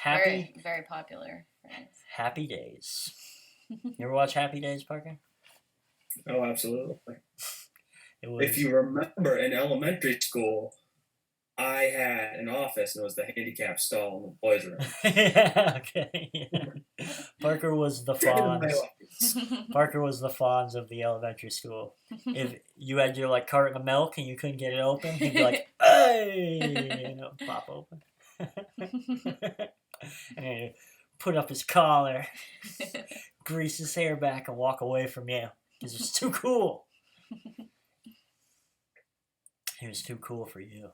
Very, very popular phrase. Happy Days. You ever watch Happy Days, Parker? Oh, absolutely. It was, If you remember, in elementary school, I had an office and it was the handicap stall in the boys' room. yeah, okay. Yeah. Parker was the Fonz. Parker was the Fonz of the elementary school. If you had your like carton of milk and you couldn't get it open, he'd be like, "Hey!" and it would pop open. And he'd put up his collar, grease his hair back, and walk away from you because it's too cool. He was too cool for you.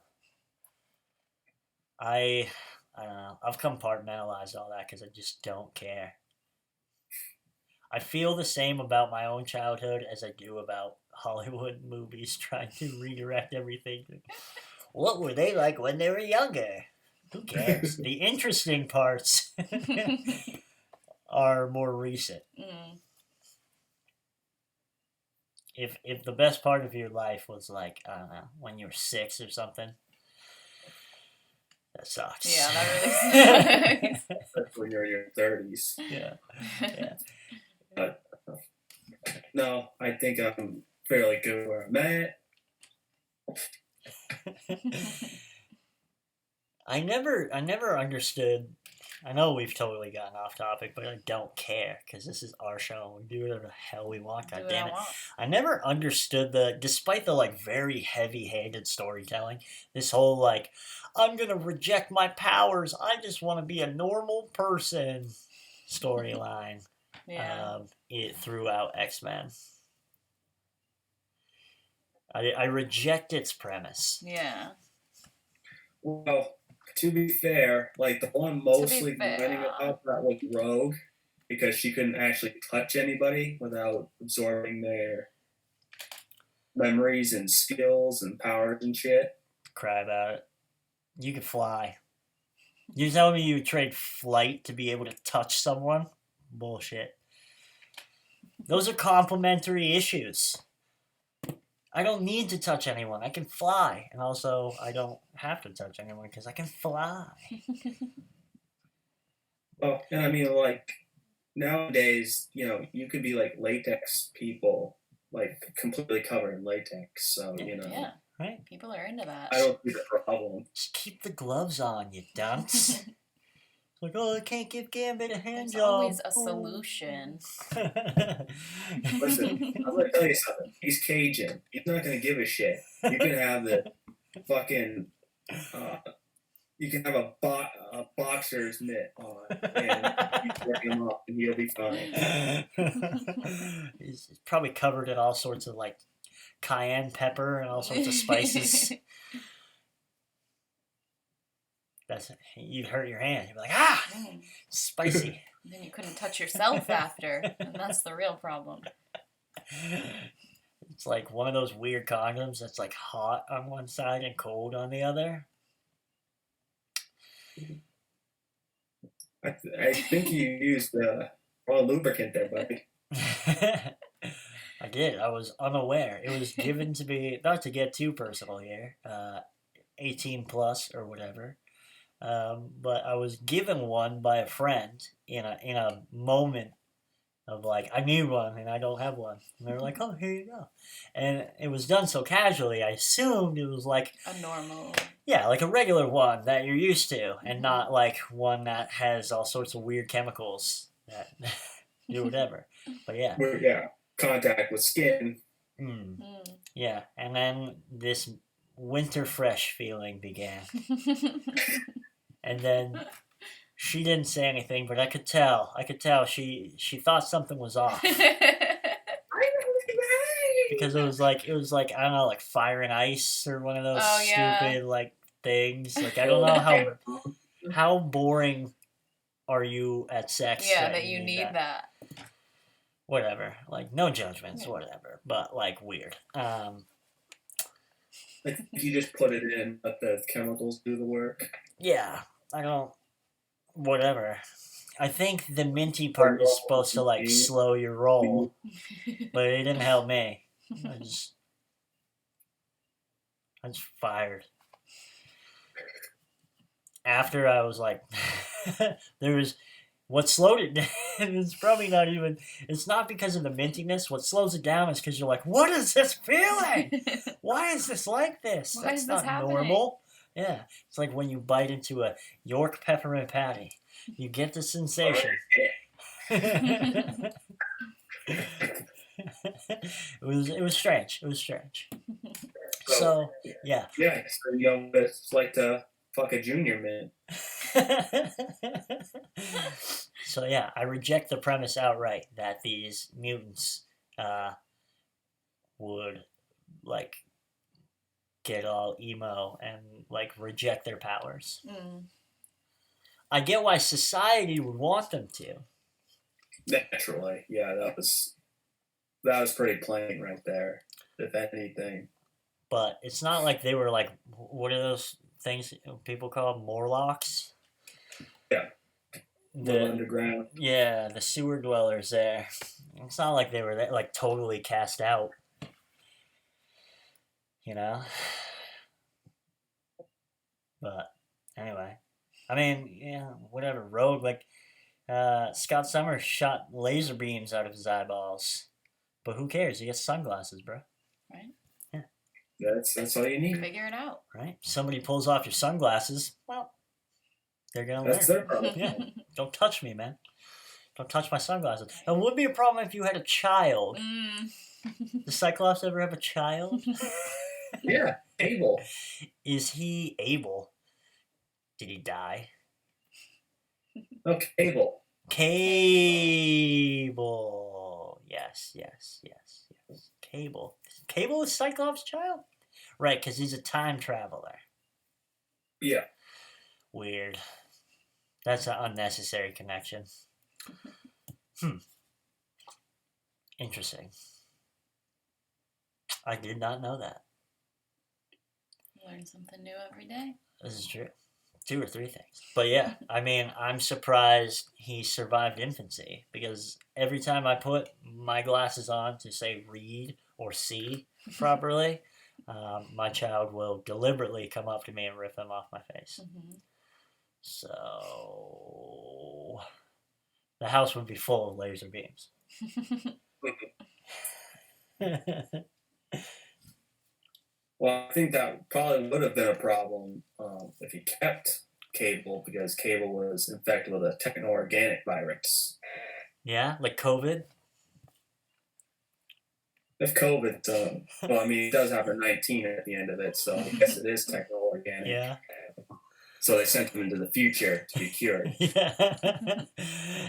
I don't know. I've compartmentalized all that because I just don't care. I feel the same about my own childhood as I do about Hollywood movies trying to redirect everything. What were they like when they were younger? Who cares? The interesting parts are more recent. Mm. If the best part of your life was like, I don't know, when you were 6 or something, that sucks. Yeah, that really sucks. That's when you're in your 30s. Yeah. No, I think I'm fairly good where I'm at. I never understood. I know we've totally gotten off topic, but I don't care because this is our show. We do whatever the hell we want. God damn it! I never understood despite the like very heavy-handed storytelling, this whole like, I'm gonna reject my powers. I just want to be a normal person storyline. Yeah. It throughout X-Men. I reject its premise. Yeah. Well, to be fair, like the one mostly fair. complaining about that was Rogue, because she couldn't actually touch anybody without absorbing their memories and skills and powers and shit. Cry about it. You can fly. You telling me you would trade flight to be able to touch someone? Bullshit. Those are complementary issues. I don't need to touch anyone. I can fly. And also, I don't have to touch anyone because I can fly. Oh, and I mean, like, nowadays, you could be like latex people, like completely covered in latex. So, Yeah, Right? people are into that. I don't see the problem. Just keep the gloves on, you dunce. It's like, oh, I can't give Gambit a hand There's job. always a solution. Listen, I'm gonna tell you something. He's Cajun. He's not gonna give a shit. You can have the fucking, you can have a boxer's mitt on, and you break him up, and he'll be fine. He's probably covered in all sorts of like cayenne pepper and all sorts of spices. You'd hurt your hand. You'd be like, spicy. Then you couldn't touch yourself after, and that's the real problem. It's like one of those weird condoms that's like hot on one side and cold on the other. I think you used the wrong lubricant there, buddy. I did. I was unaware. It was given to me, not to get too personal here, 18 plus or whatever. But I was given one by a friend in a moment of like, I need one and I don't have one. And they were like, oh, here you go. And it was done so casually, I assumed it was like A normal. yeah, like a regular one that you're used to, and not like one that has all sorts of weird chemicals that do whatever. But yeah. Yeah, contact with skin. Yeah, and then this winter fresh feeling began. And then she didn't say anything, but I could tell. She thought something was off. Because it was like I don't know, like Fire and Ice or one of those stupid like things. Like I don't know how boring are you at sex? Yeah, that you need that. Whatever. Like no judgments, whatever. But like weird. Like you just put it in, let the chemicals do the work. Yeah, I don't. Whatever. I think the minty part is supposed to like slow your roll, but it didn't help me. I just fired. After I was like, there was what slowed it down. It's probably not even. It's not because of the mintiness. What slows it down is because you're like, what is this feeling? Why is this like this? Why That's is this not happening? normal. Yeah, it's like when you bite into a York peppermint patty. You get the sensation. It was strange. It was strange. So yeah. Yeah, so it's like to fuck a junior man. So yeah, I reject the premise outright that these mutants would like get all emo and like reject their powers. I get why society would want them to. Naturally, yeah, that was pretty plain right there, if anything. But it's not like they were like, what are those things people call Morlocks? Yeah. The underground. Yeah, the sewer dwellers there. It's not like they were like totally cast out. You know? But anyway. I mean, yeah, whatever. Rogue, like, Scott Summers shot laser beams out of his eyeballs. But who cares? He gets sunglasses, bro. Right? Yeah. That's all you need. Figure it out. Right? Somebody pulls off your sunglasses, well, they're going to learn. That's their problem. Yeah. Don't touch me, man. Don't touch my sunglasses. It would be a problem if you had a child. Does Cyclops ever have a child? Yeah, Abel. Is he able? Did he die? Oh, Cable. Cable. Yes. Cable. Cable is Cyclops' child? Right, because he's a time traveler. Yeah. Weird. That's an unnecessary connection. Interesting. I did not know that. Learn something new every day. This is true. 2 or 3 things. But yeah, I mean, I'm surprised he survived infancy because every time I put my glasses on to say read or see properly, my child will deliberately come up to me and rip them off my face. Mhm. So the house would be full of laser beams. Well, I think that probably would have been a problem if he kept Cable, because Cable was infected with a techno-organic virus. Yeah, like COVID. If COVID, well, I mean, he does have a 19 at the end of it, so I guess it is techno-organic. Yeah. So they sent him into the future to be cured. Yeah.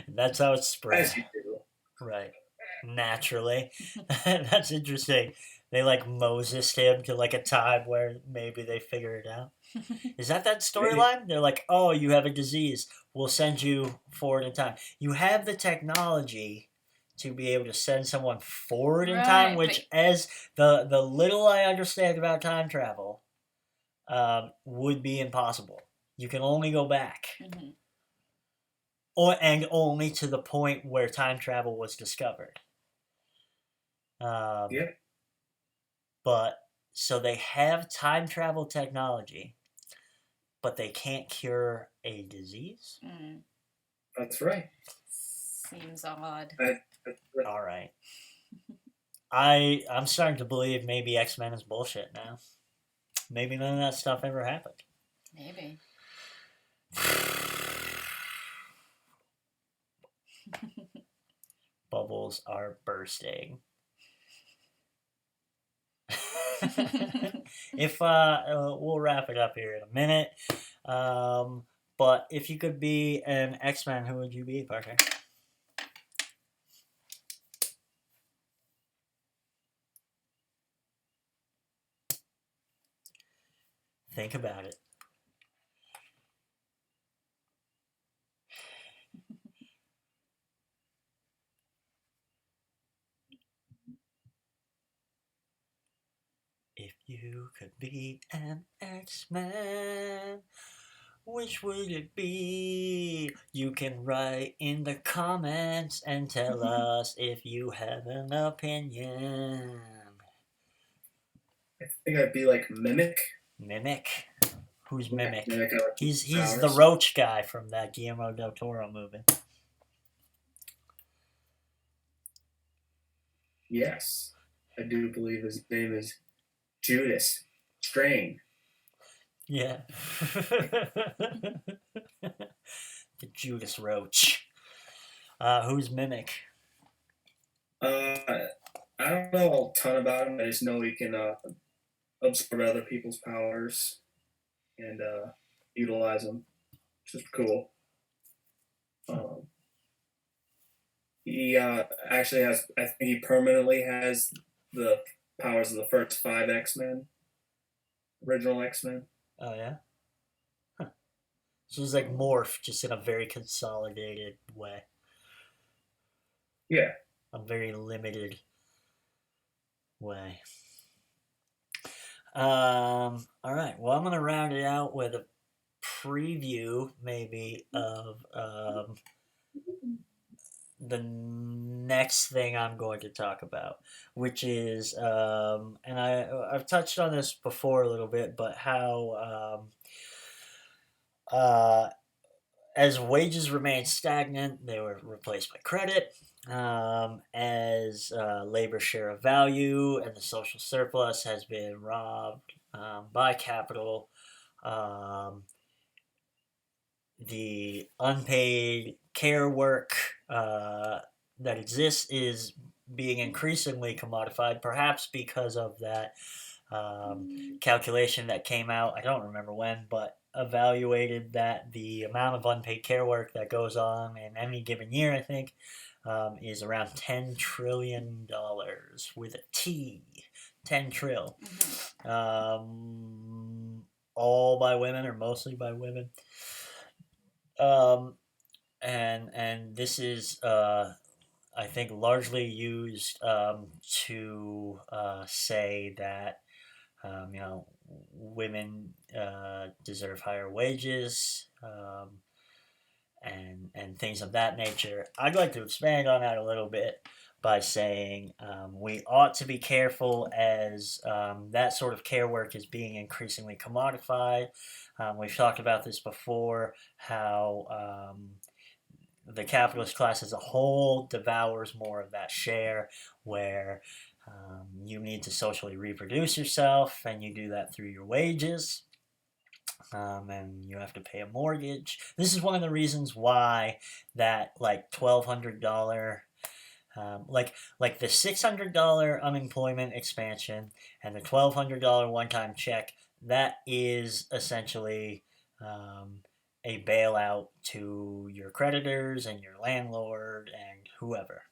That's how it's spread. As you do. Right. Naturally. That's interesting. They like Moses him to like a time where maybe they figure it out. Is that storyline? They're like, oh, you have a disease. We'll send you forward in time. You have the technology to be able to send someone forward in time, Right, which, as the little I understand about time travel, would be impossible. You can only go back. Mhm. And only to the point where time travel was discovered. Yeah. But so they have time travel technology, but they can't cure a disease. Mm. That's right. Seems odd. All right. I'm starting to believe maybe X-Men is bullshit now. Maybe none of that stuff ever happened. Maybe. Bubbles are bursting. If we'll wrap it up here in a minute. But if you could be an X-Men, who would you be, Parker? Think about it. If you could be an X-Men, which would it be? You can write in the comments and tell us if you have an opinion. I think I'd be like Mimic. Mimic? Who's Mimic? Mimic He's powers. the Roach guy from that Guillermo del Toro movie. Yes. I do believe his name is Judas Strain. Yeah. The Judas Roach. Who's Mimic? I don't know a ton about him. I just know he can absorb other people's powers and utilize them, which is cool. He actually has, I think he permanently has the powers of the first 5 X-Men, original X-Men. Oh, yeah? Huh. So he's like morph, just in a very consolidated way. Yeah. A very limited way. All right. Well, I'm gonna round it out with a preview, maybe, of the next thing I'm going to talk about, which is, and I've touched on this before a little bit, but how as wages remained stagnant, they were replaced by credit. As labor share of value and the social surplus has been robbed by capital, the unpaid care work that exists is being increasingly commodified, perhaps because of that calculation that came out, I don't remember when, but evaluated that the amount of unpaid care work that goes on in any given year, I think, is around $10 trillion with a T. 10 trill. Mm-hmm. All by women or mostly by women. And this is, I think, largely used to say that, women deserve higher wages, and things of that nature. I'd like to expand on that a little bit by saying we ought to be careful as that sort of care work is being increasingly commodified. We've talked about this before, how the capitalist class as a whole devours more of that share, where you need to socially reproduce yourself, and you do that through your wages. And you have to pay a mortgage. This is one of the reasons why that like $1,200, like the $600 unemployment expansion and the $1,200 one-time check, that is essentially a bailout to your creditors and your landlord and whoever,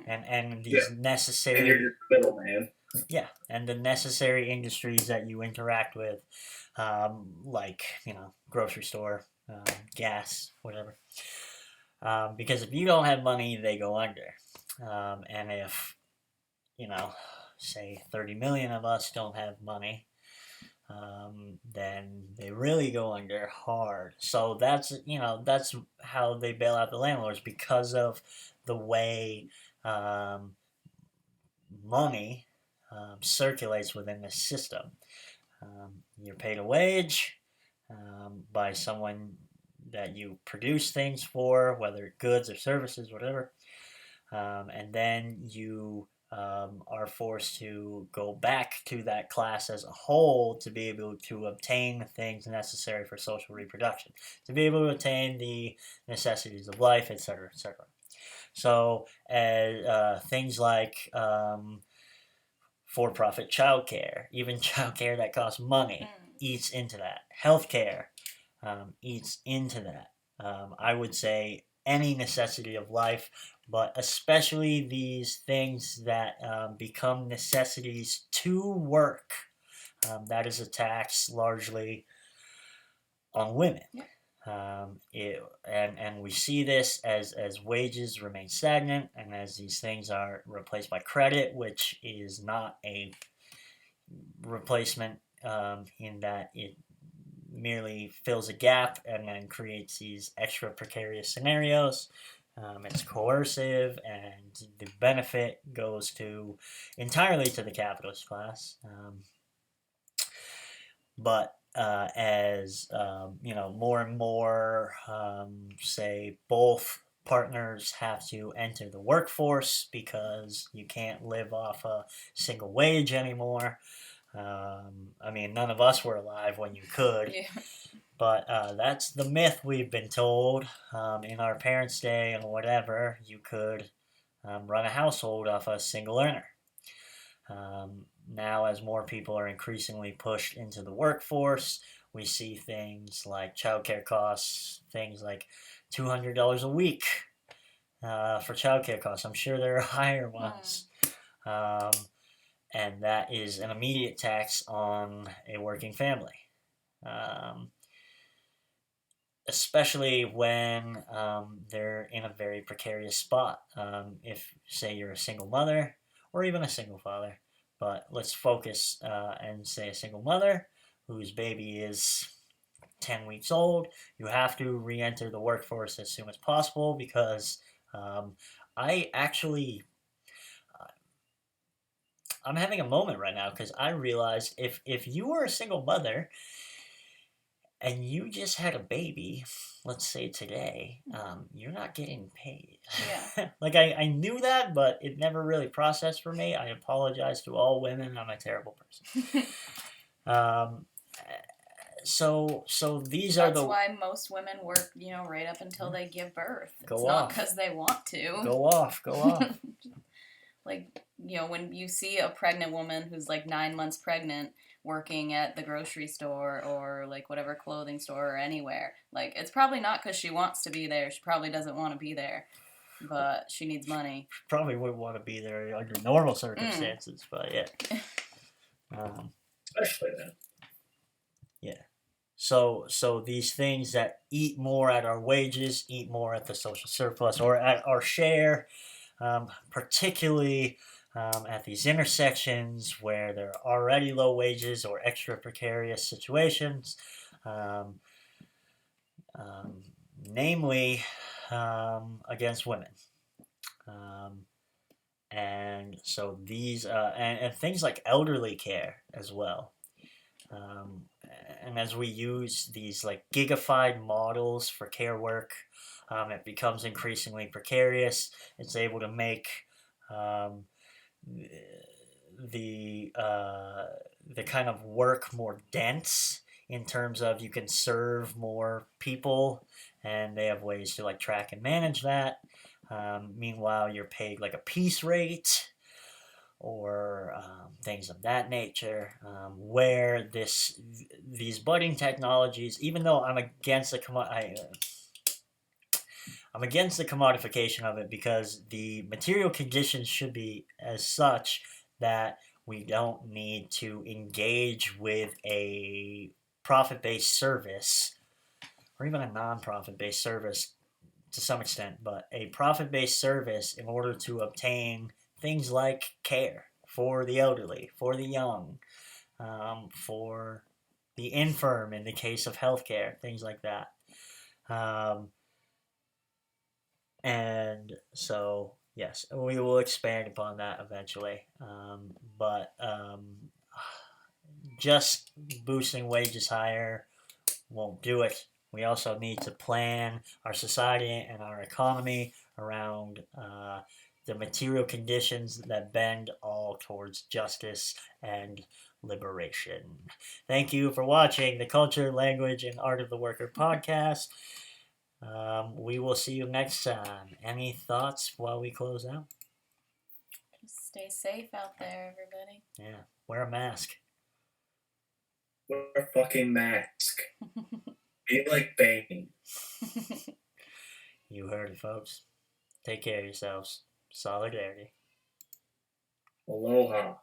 and these and necessary, you're just a middleman. yeah, and the necessary industries that you interact with, like grocery store, gas, whatever. Because if you don't have money, they go under. And if say 30 million of us don't have money, then they really go under hard. So that's how they bail out the landlords, because of the way money circulates within the system. You're paid a wage by someone that you produce things for, whether goods or services, whatever. And then you are forced to go back to that class as a whole to be able to obtain things necessary for social reproduction, to be able to attain the necessities of life, etc., etc. So, things like for-profit childcare, even childcare that costs money, eats into that. Healthcare eats into that. I would say any necessity of life, but especially these things that become necessities to work. That is a tax largely on women. And we see this as wages remain stagnant, and as these things are replaced by credit, which is not a replacement in that it merely fills a gap and then creates these extra precarious scenarios. It's coercive, and the benefit goes entirely to the capitalist class. But as more and more, say, both partners have to enter the workforce because you can't live off a single wage anymore. None of us were alive when you could. Yeah. But that's the myth we've been told. In our parents' day and whatever, you could run a household off a single earner. Now, as more people are increasingly pushed into the workforce, we see things like childcare costs, things like $200 a week for childcare costs. I'm sure there are higher ones. And that is an immediate tax on a working family. Especially when they're in a very precarious spot. If, say, you're a single mother or even a single father, but let's focus and say a single mother whose baby is 10 weeks old, you have to re-enter the workforce as soon as possible, because I'm having a moment right now, because I realized if you were a single mother and you just had a baby, let's say today, you're not getting paid. Yeah. Like, I knew that, but it never really processed for me. I apologize to all women. I'm a terrible person. So these are That's why most women work, right up until they give birth. Go it's off. not because they want to. Go off. Like, when you see a pregnant woman who's like 9 months pregnant working at the grocery store or like whatever clothing store or anywhere, like, it's probably not because she wants to be there. She probably doesn't want to be there, but she needs money. Probably wouldn't want to be there under normal circumstances, but yeah. Especially then. Yeah. So these things that eat more at our wages, eat more at the social surplus, or at our share, particularly at these intersections where there are already low wages or extra precarious situations, um, um, namely against women. Um, and so these, and things like elderly care as well. Um, and as we use these like gigafied models for care work, it becomes increasingly precarious. It's able to make um, the kind of work more dense in terms of you can serve more people, and they have ways to like track and manage that. Meanwhile, you're paid like a piece rate or things of that nature, where these budding technologies, even though I'm against the commodification of it because the material conditions should be as such that we don't need to engage with a profit-based service or even a non-profit-based service to some extent, but a profit-based service in order to obtain things like care for the elderly, for the young, for the infirm in the case of healthcare, things like that. Um, and so, yes, we will expand upon that eventually. But just boosting wages higher won't do it. We also need to plan our society and our economy around the material conditions that bend all towards justice and liberation. Thank you for watching the Culture, Language, and Art of the Worker podcast. We will see you next time. Any thoughts while we close out? Just stay safe out there, everybody. Yeah, wear a mask. Wear a fucking mask. Be like Bane. You heard it, folks. Take care of yourselves. Solidarity. Aloha.